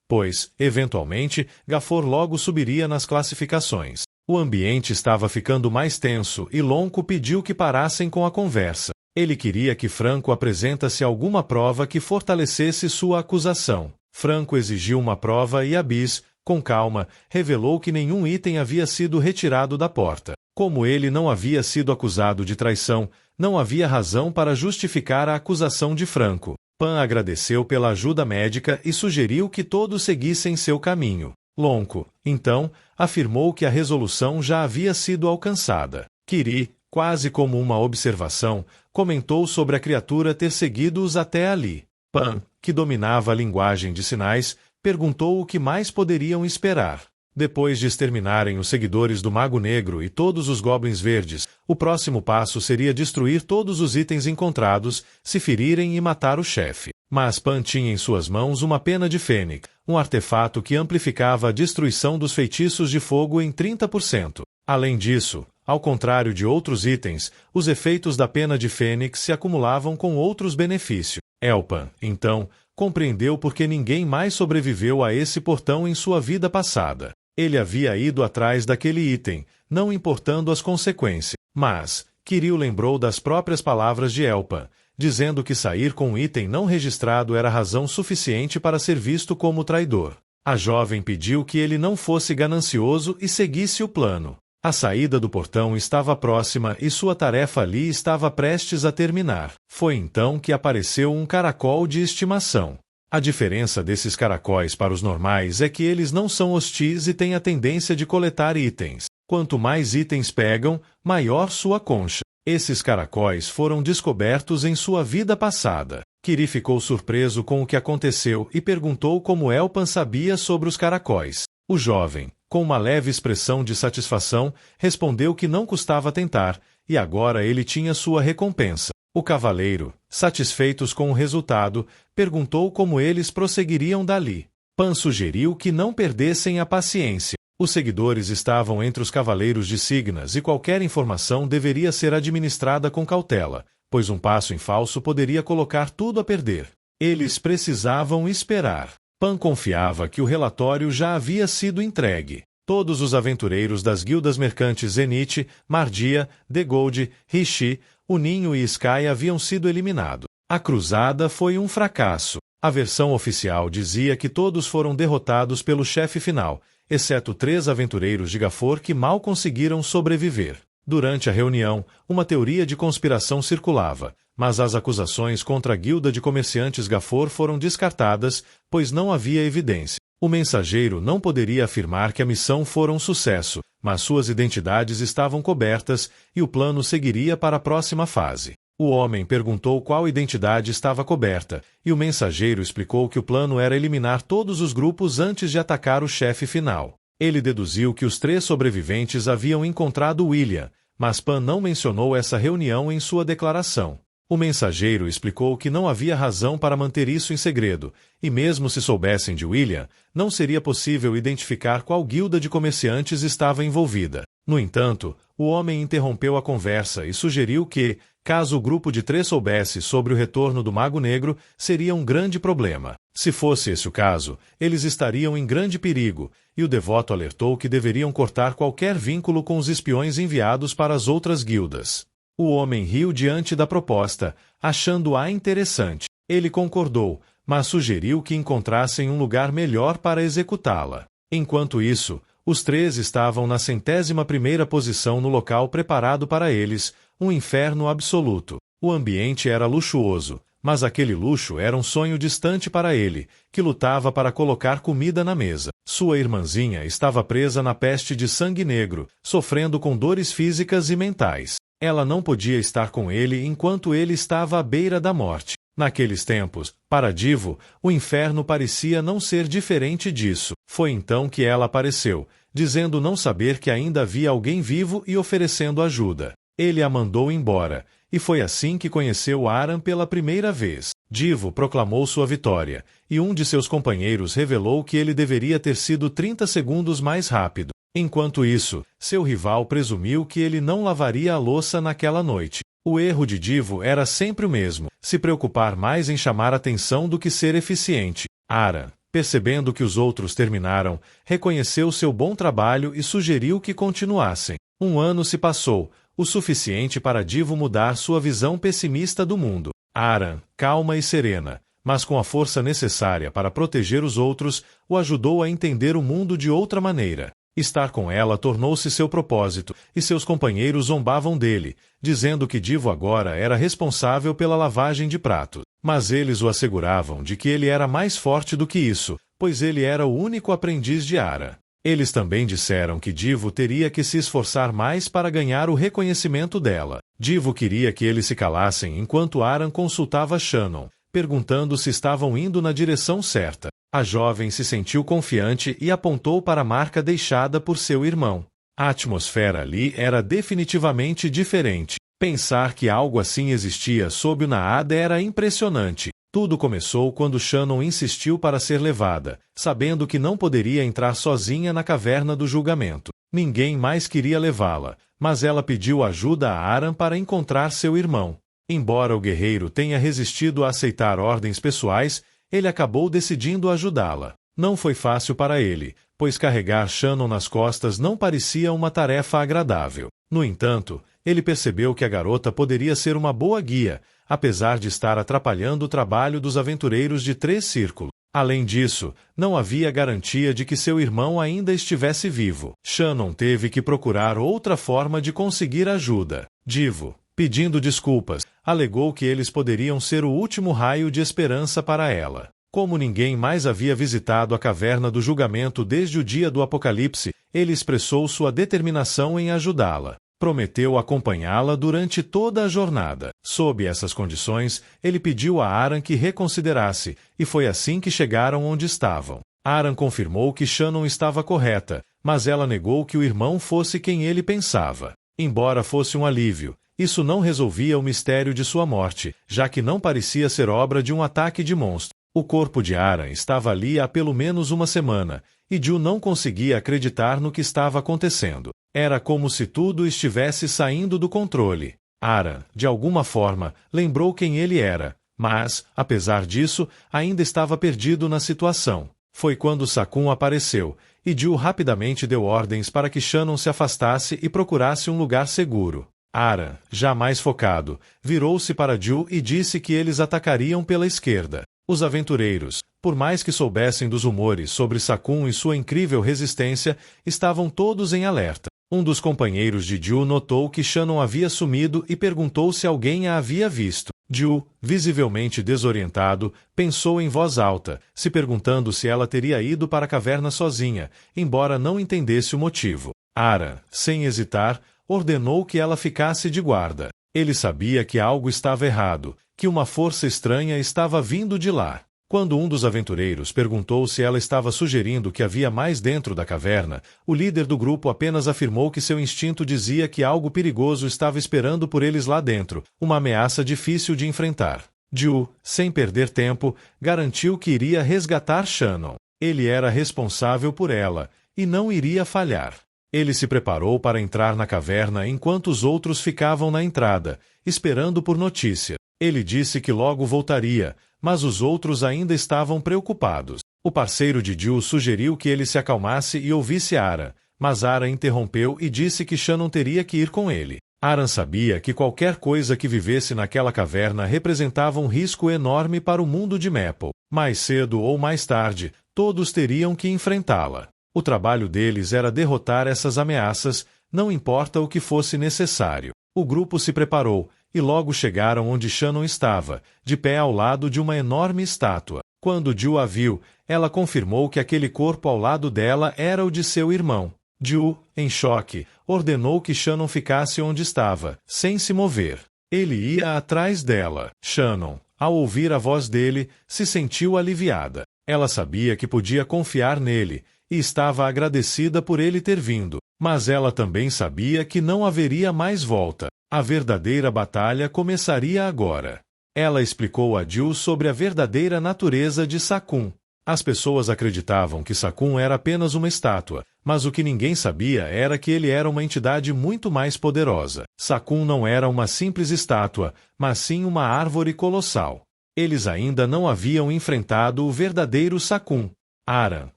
pois, eventualmente, Gafor logo subiria nas classificações. O ambiente estava ficando mais tenso e Lonco pediu que parassem com a conversa. Ele queria que Franco apresentasse alguma prova que fortalecesse sua acusação. Franco exigiu uma prova e Abyss, com calma, revelou que nenhum item havia sido retirado da porta. Como ele não havia sido acusado de traição, não havia razão para justificar a acusação de Franco. Pan agradeceu pela ajuda médica e sugeriu que todos seguissem seu caminho. Lonco, então, afirmou que a resolução já havia sido alcançada. Kiri, quase como uma observação, comentou sobre a criatura ter seguido-os até ali. Pan, que dominava a linguagem de sinais, perguntou o que mais poderiam esperar. Depois de exterminarem os seguidores do Mago Negro e todos os Goblins Verdes, o próximo passo seria destruir todos os itens encontrados, se ferirem e matar o chefe. Mas Pan tinha em suas mãos uma pena de fênix, um artefato que amplificava a destruição dos feitiços de fogo em 30%. Além disso, ao contrário de outros itens, os efeitos da pena de fênix se acumulavam com outros benefícios. Elpan, então, compreendeu por que ninguém mais sobreviveu a esse portão em sua vida passada. Ele havia ido atrás daquele item, não importando as consequências. Mas, Kirill lembrou das próprias palavras de Elpan, dizendo que sair com um item não registrado era razão suficiente para ser visto como traidor. A jovem pediu que ele não fosse ganancioso e seguisse o plano. A saída do portão estava próxima e sua tarefa ali estava prestes a terminar. Foi então que apareceu um caracol de estimação. A diferença desses caracóis para os normais é que eles não são hostis e têm a tendência de coletar itens. Quanto mais itens pegam, maior sua concha. Esses caracóis foram descobertos em sua vida passada. Kiri ficou surpreso com o que aconteceu e perguntou como Elpan sabia sobre os caracóis. O jovem, com uma leve expressão de satisfação, respondeu que não custava tentar, e agora ele tinha sua recompensa. O cavaleiro, satisfeitos com o resultado, perguntou como eles prosseguiriam dali. Pan sugeriu que não perdessem a paciência. Os seguidores estavam entre os cavaleiros de Signas e qualquer informação deveria ser administrada com cautela, pois um passo em falso poderia colocar tudo a perder. Eles precisavam esperar. Pan confiava que o relatório já havia sido entregue. Todos os aventureiros das guildas mercantes Zenith, Mardia, The Gold, Rishi, o Ninho e Sky haviam sido eliminados. A cruzada foi um fracasso. A versão oficial dizia que todos foram derrotados pelo chefe final, exceto 3 aventureiros de Gafor que mal conseguiram sobreviver. Durante a reunião, uma teoria de conspiração circulava, mas as acusações contra a guilda de comerciantes Gafor foram descartadas, pois não havia evidência. O mensageiro não poderia afirmar que a missão fora um sucesso, mas suas identidades estavam cobertas e o plano seguiria para a próxima fase. O homem perguntou qual identidade estava coberta, e o mensageiro explicou que o plano era eliminar todos os grupos antes de atacar o chefe final. Ele deduziu que os 3 sobreviventes haviam encontrado William, mas Pan não mencionou essa reunião em sua declaração. O mensageiro explicou que não havia razão para manter isso em segredo, e mesmo se soubessem de William, não seria possível identificar qual guilda de comerciantes estava envolvida. No entanto, o homem interrompeu a conversa e sugeriu que, caso o grupo de 3 soubesse sobre o retorno do Mago Negro, seria um grande problema. Se fosse esse o caso, eles estariam em grande perigo, e o devoto alertou que deveriam cortar qualquer vínculo com os espiões enviados para as outras guildas. O homem riu diante da proposta, achando-a interessante. Ele concordou, mas sugeriu que encontrassem um lugar melhor para executá-la. Enquanto isso, os 3 estavam na 101ª posição no local preparado para eles, um inferno absoluto. O ambiente era luxuoso, mas aquele luxo era um sonho distante para ele, que lutava para colocar comida na mesa. Sua irmãzinha estava presa na peste de sangue negro, sofrendo com dores físicas e mentais. Ela não podia estar com ele enquanto ele estava à beira da morte. Naqueles tempos, para Divo, o inferno parecia não ser diferente disso. Foi então que ela apareceu, dizendo não saber que ainda havia alguém vivo e oferecendo ajuda. Ele a mandou embora, e foi assim que conheceu Aran pela primeira vez. Divo proclamou sua vitória, e um de seus companheiros revelou que ele deveria ter sido 30 segundos mais rápido. Enquanto isso, seu rival presumiu que ele não lavaria a louça naquela noite. O erro de Divo era sempre o mesmo, se preocupar mais em chamar atenção do que ser eficiente. Aran, percebendo que os outros terminaram, reconheceu seu bom trabalho e sugeriu que continuassem. 1 ano se passou, o suficiente para Divo mudar sua visão pessimista do mundo. Aran, calma e serena, mas com a força necessária para proteger os outros, o ajudou a entender o mundo de outra maneira. Estar com ela tornou-se seu propósito, e seus companheiros zombavam dele, dizendo que Divo agora era responsável pela lavagem de pratos. Mas eles o asseguravam de que ele era mais forte do que isso, pois ele era o único aprendiz de Aran. Eles também disseram que Divo teria que se esforçar mais para ganhar o reconhecimento dela. Divo queria que eles se calassem enquanto Aran consultava Shannon, perguntando se estavam indo na direção certa. A jovem se sentiu confiante e apontou para a marca deixada por seu irmão. A atmosfera ali era definitivamente diferente. Pensar que algo assim existia sob o Naada era impressionante. Tudo começou quando Shannon insistiu para ser levada, sabendo que não poderia entrar sozinha na caverna do julgamento. Ninguém mais queria levá-la, mas ela pediu ajuda a Aran para encontrar seu irmão. Embora o guerreiro tenha resistido a aceitar ordens pessoais, ele acabou decidindo ajudá-la. Não foi fácil para ele, pois carregar Shannon nas costas não parecia uma tarefa agradável. No entanto, ele percebeu que a garota poderia ser uma boa guia, apesar de estar atrapalhando o trabalho dos aventureiros de 3 círculos. Além disso, não havia garantia de que seu irmão ainda estivesse vivo. Shannon teve que procurar outra forma de conseguir ajuda. Divo, pedindo desculpas, alegou que eles poderiam ser o último raio de esperança para ela. Como ninguém mais havia visitado a caverna do julgamento desde o dia do apocalipse, ele expressou sua determinação em ajudá-la. Prometeu acompanhá-la durante toda a jornada. Sob essas condições, ele pediu a Aran que reconsiderasse, e foi assim que chegaram onde estavam. Aran confirmou que Shannon estava correta, mas ela negou que o irmão fosse quem ele pensava. Embora fosse um alívio, isso não resolvia o mistério de sua morte, já que não parecia ser obra de um ataque de monstro. O corpo de Aran estava ali há pelo menos uma semana, e Jill não conseguia acreditar no que estava acontecendo. Era como se tudo estivesse saindo do controle. Aran, de alguma forma, lembrou quem ele era, mas, apesar disso, ainda estava perdido na situação. Foi quando Sakun apareceu, e Jill rapidamente deu ordens para que Shannon se afastasse e procurasse um lugar seguro. Aran, já mais focado, virou-se para Jill e disse que eles atacariam pela esquerda. Os aventureiros, por mais que soubessem dos rumores sobre Sakun e sua incrível resistência, estavam todos em alerta. Um dos companheiros de Jill notou que Shannon havia sumido e perguntou se alguém a havia visto. Jill, visivelmente desorientado, pensou em voz alta, se perguntando se ela teria ido para a caverna sozinha, embora não entendesse o motivo. Aran, sem hesitar, ordenou que ela ficasse de guarda. Ele sabia que algo estava errado, que uma força estranha estava vindo de lá. Quando um dos aventureiros perguntou se ela estava sugerindo que havia mais dentro da caverna, o líder do grupo apenas afirmou que seu instinto dizia que algo perigoso estava esperando por eles lá dentro, uma ameaça difícil de enfrentar. Jill, sem perder tempo, garantiu que iria resgatar Shannon. Ele era responsável por ela, e não iria falhar. Ele se preparou para entrar na caverna enquanto os outros ficavam na entrada, esperando por notícia. Ele disse que logo voltaria, mas os outros ainda estavam preocupados. O parceiro de Jill sugeriu que ele se acalmasse e ouvisse Aaron, mas Aaron interrompeu e disse que Shannon teria que ir com ele. Aaron sabia que qualquer coisa que vivesse naquela caverna representava um risco enorme para o mundo de Maple. Mais cedo ou mais tarde, todos teriam que enfrentá-la. O trabalho deles era derrotar essas ameaças, não importa o que fosse necessário. O grupo se preparou, e logo chegaram onde Shannon estava, de pé ao lado de uma enorme estátua. Quando Jill a viu, ela confirmou que aquele corpo ao lado dela era o de seu irmão. Jill, em choque, ordenou que Shannon ficasse onde estava, sem se mover. Ele ia atrás dela. Shannon, ao ouvir a voz dele, se sentiu aliviada. Ela sabia que podia confiar nele, e estava agradecida por ele ter vindo. Mas ela também sabia que não haveria mais volta. A verdadeira batalha começaria agora. Ela explicou a Jill sobre a verdadeira natureza de Sakun. As pessoas acreditavam que Sakun era apenas uma estátua, mas o que ninguém sabia era que ele era uma entidade muito mais poderosa. Sakun não era uma simples estátua, mas sim uma árvore colossal. Eles ainda não haviam enfrentado o verdadeiro Sakun. Aaron,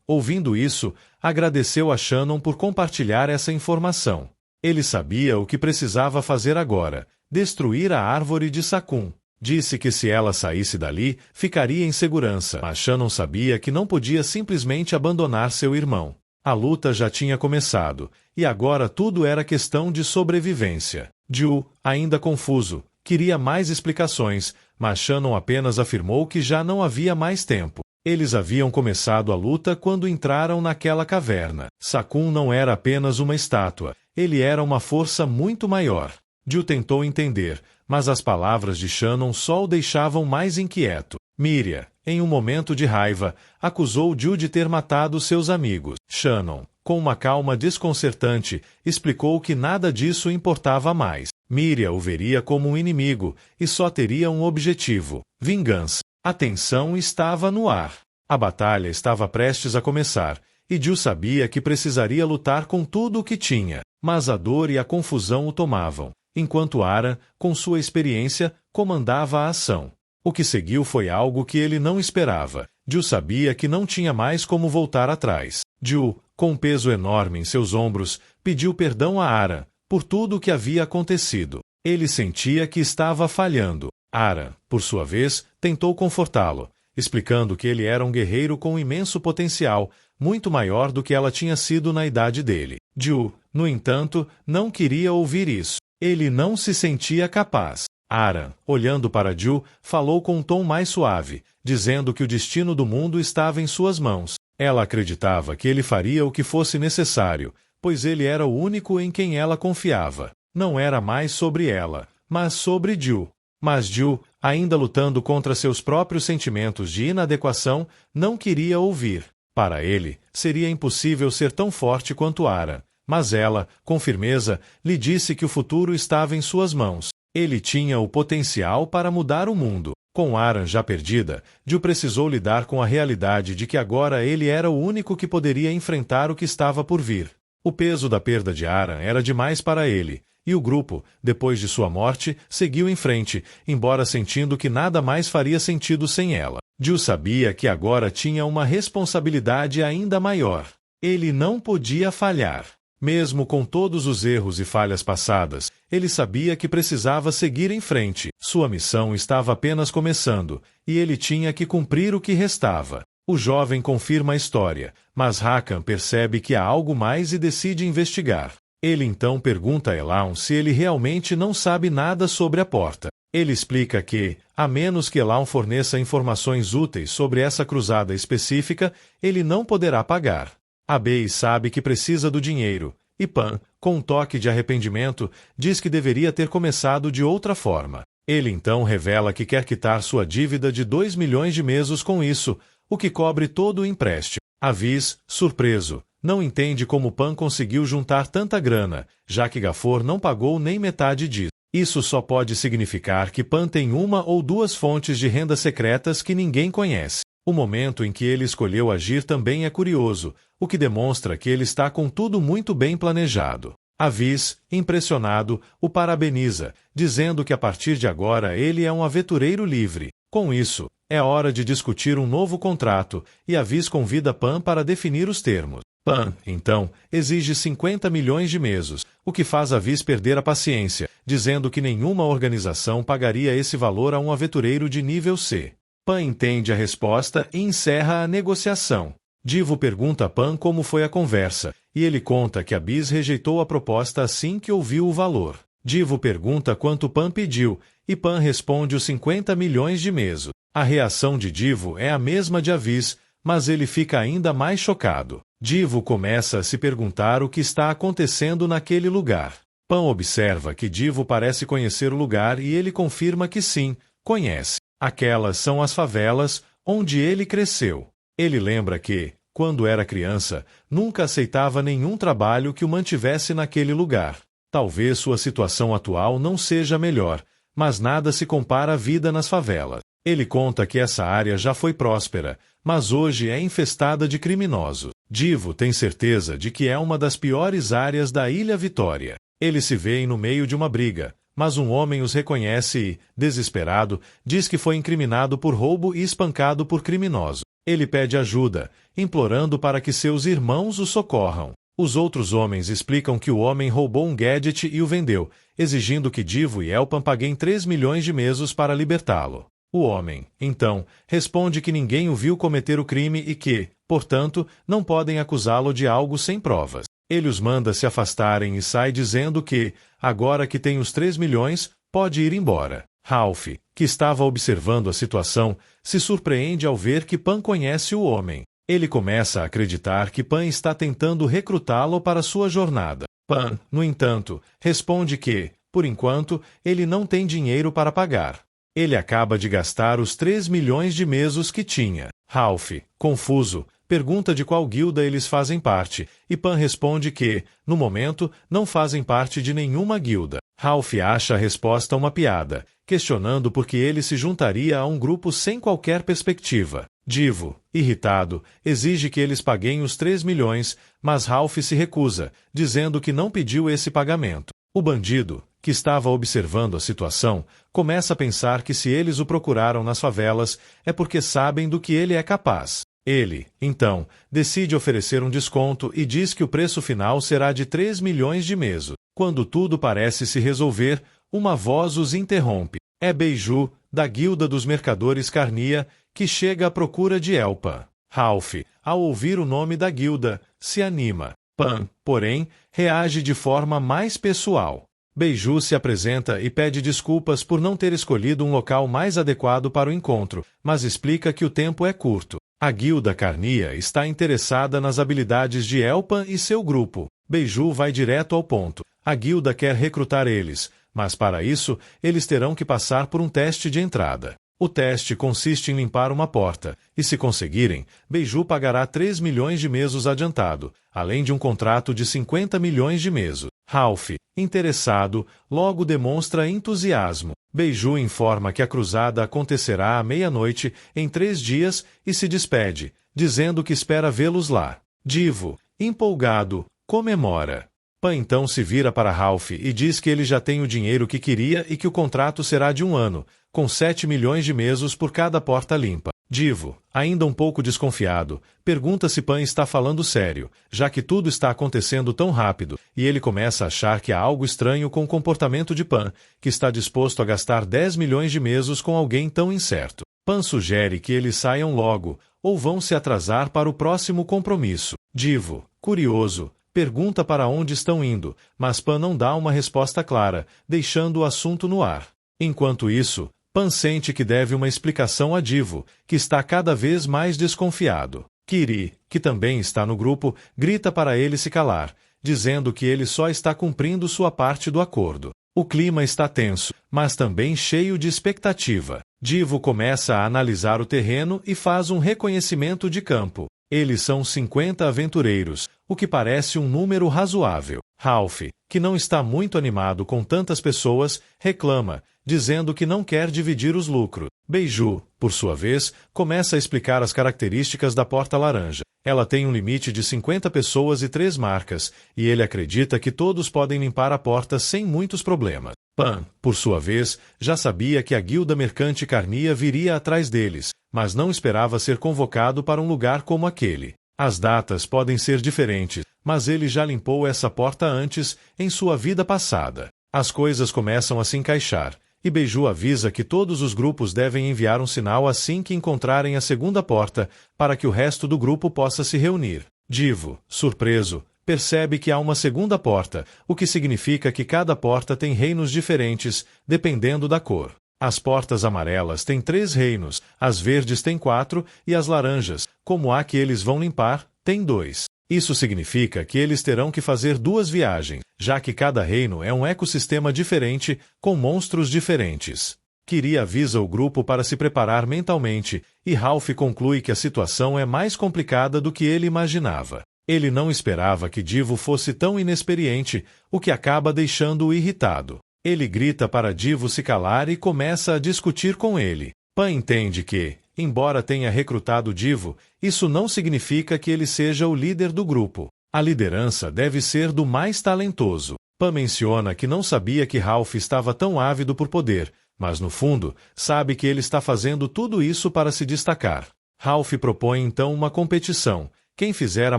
ouvindo isso, agradeceu a Shannon por compartilhar essa informação. Ele sabia o que precisava fazer agora: destruir a árvore de Sakun. Disse que se ela saísse dali, ficaria em segurança, mas Shannon sabia que não podia simplesmente abandonar seu irmão. A luta já tinha começado, e agora tudo era questão de sobrevivência. Jill, ainda confuso, queria mais explicações, mas Shannon apenas afirmou que já não havia mais tempo. Eles haviam começado a luta quando entraram naquela caverna. Sakun não era apenas uma estátua, ele era uma força muito maior. Jill tentou entender, mas as palavras de Shannon só o deixavam mais inquieto. Miriam, em um momento de raiva, acusou Jill de ter matado seus amigos. Shannon, com uma calma desconcertante, explicou que nada disso importava mais. Miriam o veria como um inimigo e só teria um objetivo: vingança. A tensão estava no ar. A batalha estava prestes a começar, e Jill sabia que precisaria lutar com tudo o que tinha, mas a dor e a confusão o tomavam, enquanto Aaron, com sua experiência, comandava a ação. O que seguiu foi algo que ele não esperava. Jill sabia que não tinha mais como voltar atrás. Jill, com um peso enorme em seus ombros, pediu perdão a Aaron por tudo o que havia acontecido. Ele sentia que estava falhando. Aaron, por sua vez, tentou confortá-lo, explicando que ele era um guerreiro com imenso potencial, muito maior do que ela tinha sido na idade dele. Jill, no entanto, não queria ouvir isso. Ele não se sentia capaz. Aaron, olhando para Jill, falou com um tom mais suave, dizendo que o destino do mundo estava em suas mãos. Ela acreditava que ele faria o que fosse necessário, pois ele era o único em quem ela confiava. Não era mais sobre ela, mas sobre Jill. Mas Jill, ainda lutando contra seus próprios sentimentos de inadequação, não queria ouvir. Para ele, seria impossível ser tão forte quanto Aaron, mas ela, com firmeza, lhe disse que o futuro estava em suas mãos. Ele tinha o potencial para mudar o mundo. Com Aaron já perdida, Jill precisou lidar com a realidade de que agora ele era o único que poderia enfrentar o que estava por vir. O peso da perda de Aaron era demais para ele, e o grupo, depois de sua morte, seguiu em frente, embora sentindo que nada mais faria sentido sem ela. Jill sabia que agora tinha uma responsabilidade ainda maior. Ele não podia falhar. Mesmo com todos os erros e falhas passadas, ele sabia que precisava seguir em frente. Sua missão estava apenas começando, e ele tinha que cumprir o que restava. O jovem confirma a história, mas Hakan percebe que há algo mais e decide investigar. Ele então pergunta a Ellawn se ele realmente não sabe nada sobre a porta. Ele explica que, a menos que Ellawn forneça informações úteis sobre essa cruzada específica, ele não poderá pagar. Abei sabe que precisa do dinheiro, e Pan, com um toque de arrependimento, diz que deveria ter começado de outra forma. Ele então revela que quer quitar sua dívida de 2 milhões de mesos com isso, o que cobre todo o empréstimo. Avis, surpreso, não entende como Pan conseguiu juntar tanta grana, já que Gafor não pagou nem metade disso. Isso só pode significar que Pan tem uma ou duas fontes de renda secretas que ninguém conhece. O momento em que ele escolheu agir também é curioso, o que demonstra que ele está com tudo muito bem planejado. Avis, impressionado, o parabeniza, dizendo que a partir de agora ele é um aventureiro livre. Com isso, é hora de discutir um novo contrato, e Avis convida Pan para definir os termos. Pan, então, exige 50 milhões de mesos, o que faz Avis perder a paciência, dizendo que nenhuma organização pagaria esse valor a um aventureiro de nível C. Pan entende a resposta e encerra a negociação. Divo pergunta a Pan como foi a conversa, e ele conta que Avis rejeitou a proposta assim que ouviu o valor. Divo pergunta quanto Pan pediu, e Pan responde os 50 milhões de mesos. A reação de Divo é a mesma de Avis, mas ele fica ainda mais chocado. Divo começa a se perguntar o que está acontecendo naquele lugar. Pan observa que Divo parece conhecer o lugar e ele confirma que sim, conhece. Aquelas são as favelas onde ele cresceu. Ele lembra que, quando era criança, nunca aceitava nenhum trabalho que o mantivesse naquele lugar. Talvez sua situação atual não seja melhor, mas nada se compara à vida nas favelas. Ele conta que essa área já foi próspera, mas hoje é infestada de criminosos. Divo tem certeza de que é uma das piores áreas da Ilha Vitória. Eles se veem no meio de uma briga, mas um homem os reconhece e, desesperado, diz que foi incriminado por roubo e espancado por criminosos. Ele pede ajuda, implorando para que seus irmãos o socorram. Os outros homens explicam que o homem roubou um gadget e o vendeu, exigindo que Divo e Elpan paguem 3 milhões de mesos para libertá-lo. O homem, então, responde que ninguém o viu cometer o crime e que, portanto, não podem acusá-lo de algo sem provas. Ele os manda se afastarem e sai dizendo que, agora que tem os 3 milhões, pode ir embora. Ralph, que estava observando a situação, se surpreende ao ver que Pan conhece o homem. Ele começa a acreditar que Pan está tentando recrutá-lo para sua jornada. Pan, no entanto, responde que, por enquanto, ele não tem dinheiro para pagar. Ele acaba de gastar os 3 milhões de mesos que tinha. Ralph, confuso, pergunta de qual guilda eles fazem parte, e Pan responde que, no momento, não fazem parte de nenhuma guilda. Ralph acha a resposta uma piada, questionando por que ele se juntaria a um grupo sem qualquer perspectiva. Divo, irritado, exige que eles paguem os 3 milhões, mas Ralph se recusa, dizendo que não pediu esse pagamento. O bandido, que estava observando a situação, começa a pensar que se eles o procuraram nas favelas, é porque sabem do que ele é capaz. Ele, então, decide oferecer um desconto e diz que o preço final será de 3 milhões de mesos. Quando tudo parece se resolver, uma voz os interrompe. É Beiju, da Guilda dos Mercadores Carnia, que chega à procura de Elpan. Ralph, ao ouvir o nome da guilda, se anima. Pan, porém, reage de forma mais pessoal. Beiju se apresenta e pede desculpas por não ter escolhido um local mais adequado para o encontro, mas explica que o tempo é curto. A Guilda Carnia está interessada nas habilidades de Elpan e seu grupo. Beiju vai direto ao ponto. A guilda quer recrutar eles, mas para isso, eles terão que passar por um teste de entrada. O teste consiste em limpar uma porta, e se conseguirem, Beiju pagará 3 milhões de mesos adiantado, além de um contrato de 50 milhões de mesos. Ralph, interessado, logo demonstra entusiasmo. Beiju informa que a cruzada acontecerá à meia-noite, em 3 dias, e se despede, dizendo que espera vê-los lá. Divo, empolgado, comemora. Pan então se vira para Ralph e diz que ele já tem o dinheiro que queria e que o contrato será de 1 ano, com 7 milhões de mesos por cada porta limpa. Divo, ainda um pouco desconfiado, pergunta se Pan está falando sério, já que tudo está acontecendo tão rápido, e ele começa a achar que há algo estranho com o comportamento de Pan, que está disposto a gastar 10 milhões de mesos com alguém tão incerto. Pan sugere que eles saiam logo, ou vão se atrasar para o próximo compromisso. Divo, curioso, pergunta para onde estão indo, mas Pan não dá uma resposta clara, deixando o assunto no ar. Enquanto isso, Pan sente que deve uma explicação a Divo, que está cada vez mais desconfiado. Kiri, que também está no grupo, grita para ele se calar, dizendo que ele só está cumprindo sua parte do acordo. O clima está tenso, mas também cheio de expectativa. Divo começa a analisar o terreno e faz um reconhecimento de campo. Eles são 50 aventureiros, o que parece um número razoável. Ralph, que não está muito animado com tantas pessoas, reclama, dizendo que não quer dividir os lucros. Beiju, por sua vez, começa a explicar as características da porta laranja. Ela tem um limite de 50 pessoas e 3 marcas, e ele acredita que todos podem limpar a porta sem muitos problemas. Pan, por sua vez, já sabia que a guilda mercante Carmia viria atrás deles, mas não esperava ser convocado para um lugar como aquele. As datas podem ser diferentes, mas ele já limpou essa porta antes, em sua vida passada. As coisas começam a se encaixar, e Beiju avisa que todos os grupos devem enviar um sinal assim que encontrarem a segunda porta, para que o resto do grupo possa se reunir. Divo, surpreso, percebe que há uma segunda porta, o que significa que cada porta tem reinos diferentes, dependendo da cor. As portas amarelas têm 3 reinos, as verdes têm 4 e as laranjas, como a que eles vão limpar, têm 2. Isso significa que eles terão que fazer 2 viagens, já que cada reino é um ecossistema diferente, com monstros diferentes. Kiri avisa o grupo para se preparar mentalmente, e Ralph conclui que a situação é mais complicada do que ele imaginava. Ele não esperava que Divo fosse tão inexperiente, o que acaba deixando-o irritado. Ele grita para Divo se calar e começa a discutir com ele. Pan entende que, embora tenha recrutado Divo, isso não significa que ele seja o líder do grupo. A liderança deve ser do mais talentoso. Pan menciona que não sabia que Ralph estava tão ávido por poder, mas no fundo, sabe que ele está fazendo tudo isso para se destacar. Ralph propõe então uma competição. Quem fizer a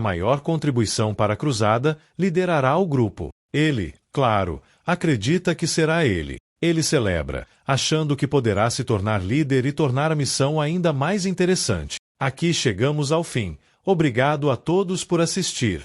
maior contribuição para a cruzada, liderará o grupo. Ele, claro, acredita que será ele. Ele celebra, achando que poderá se tornar líder e tornar a missão ainda mais interessante. Aqui chegamos ao fim. Obrigado a todos por assistir.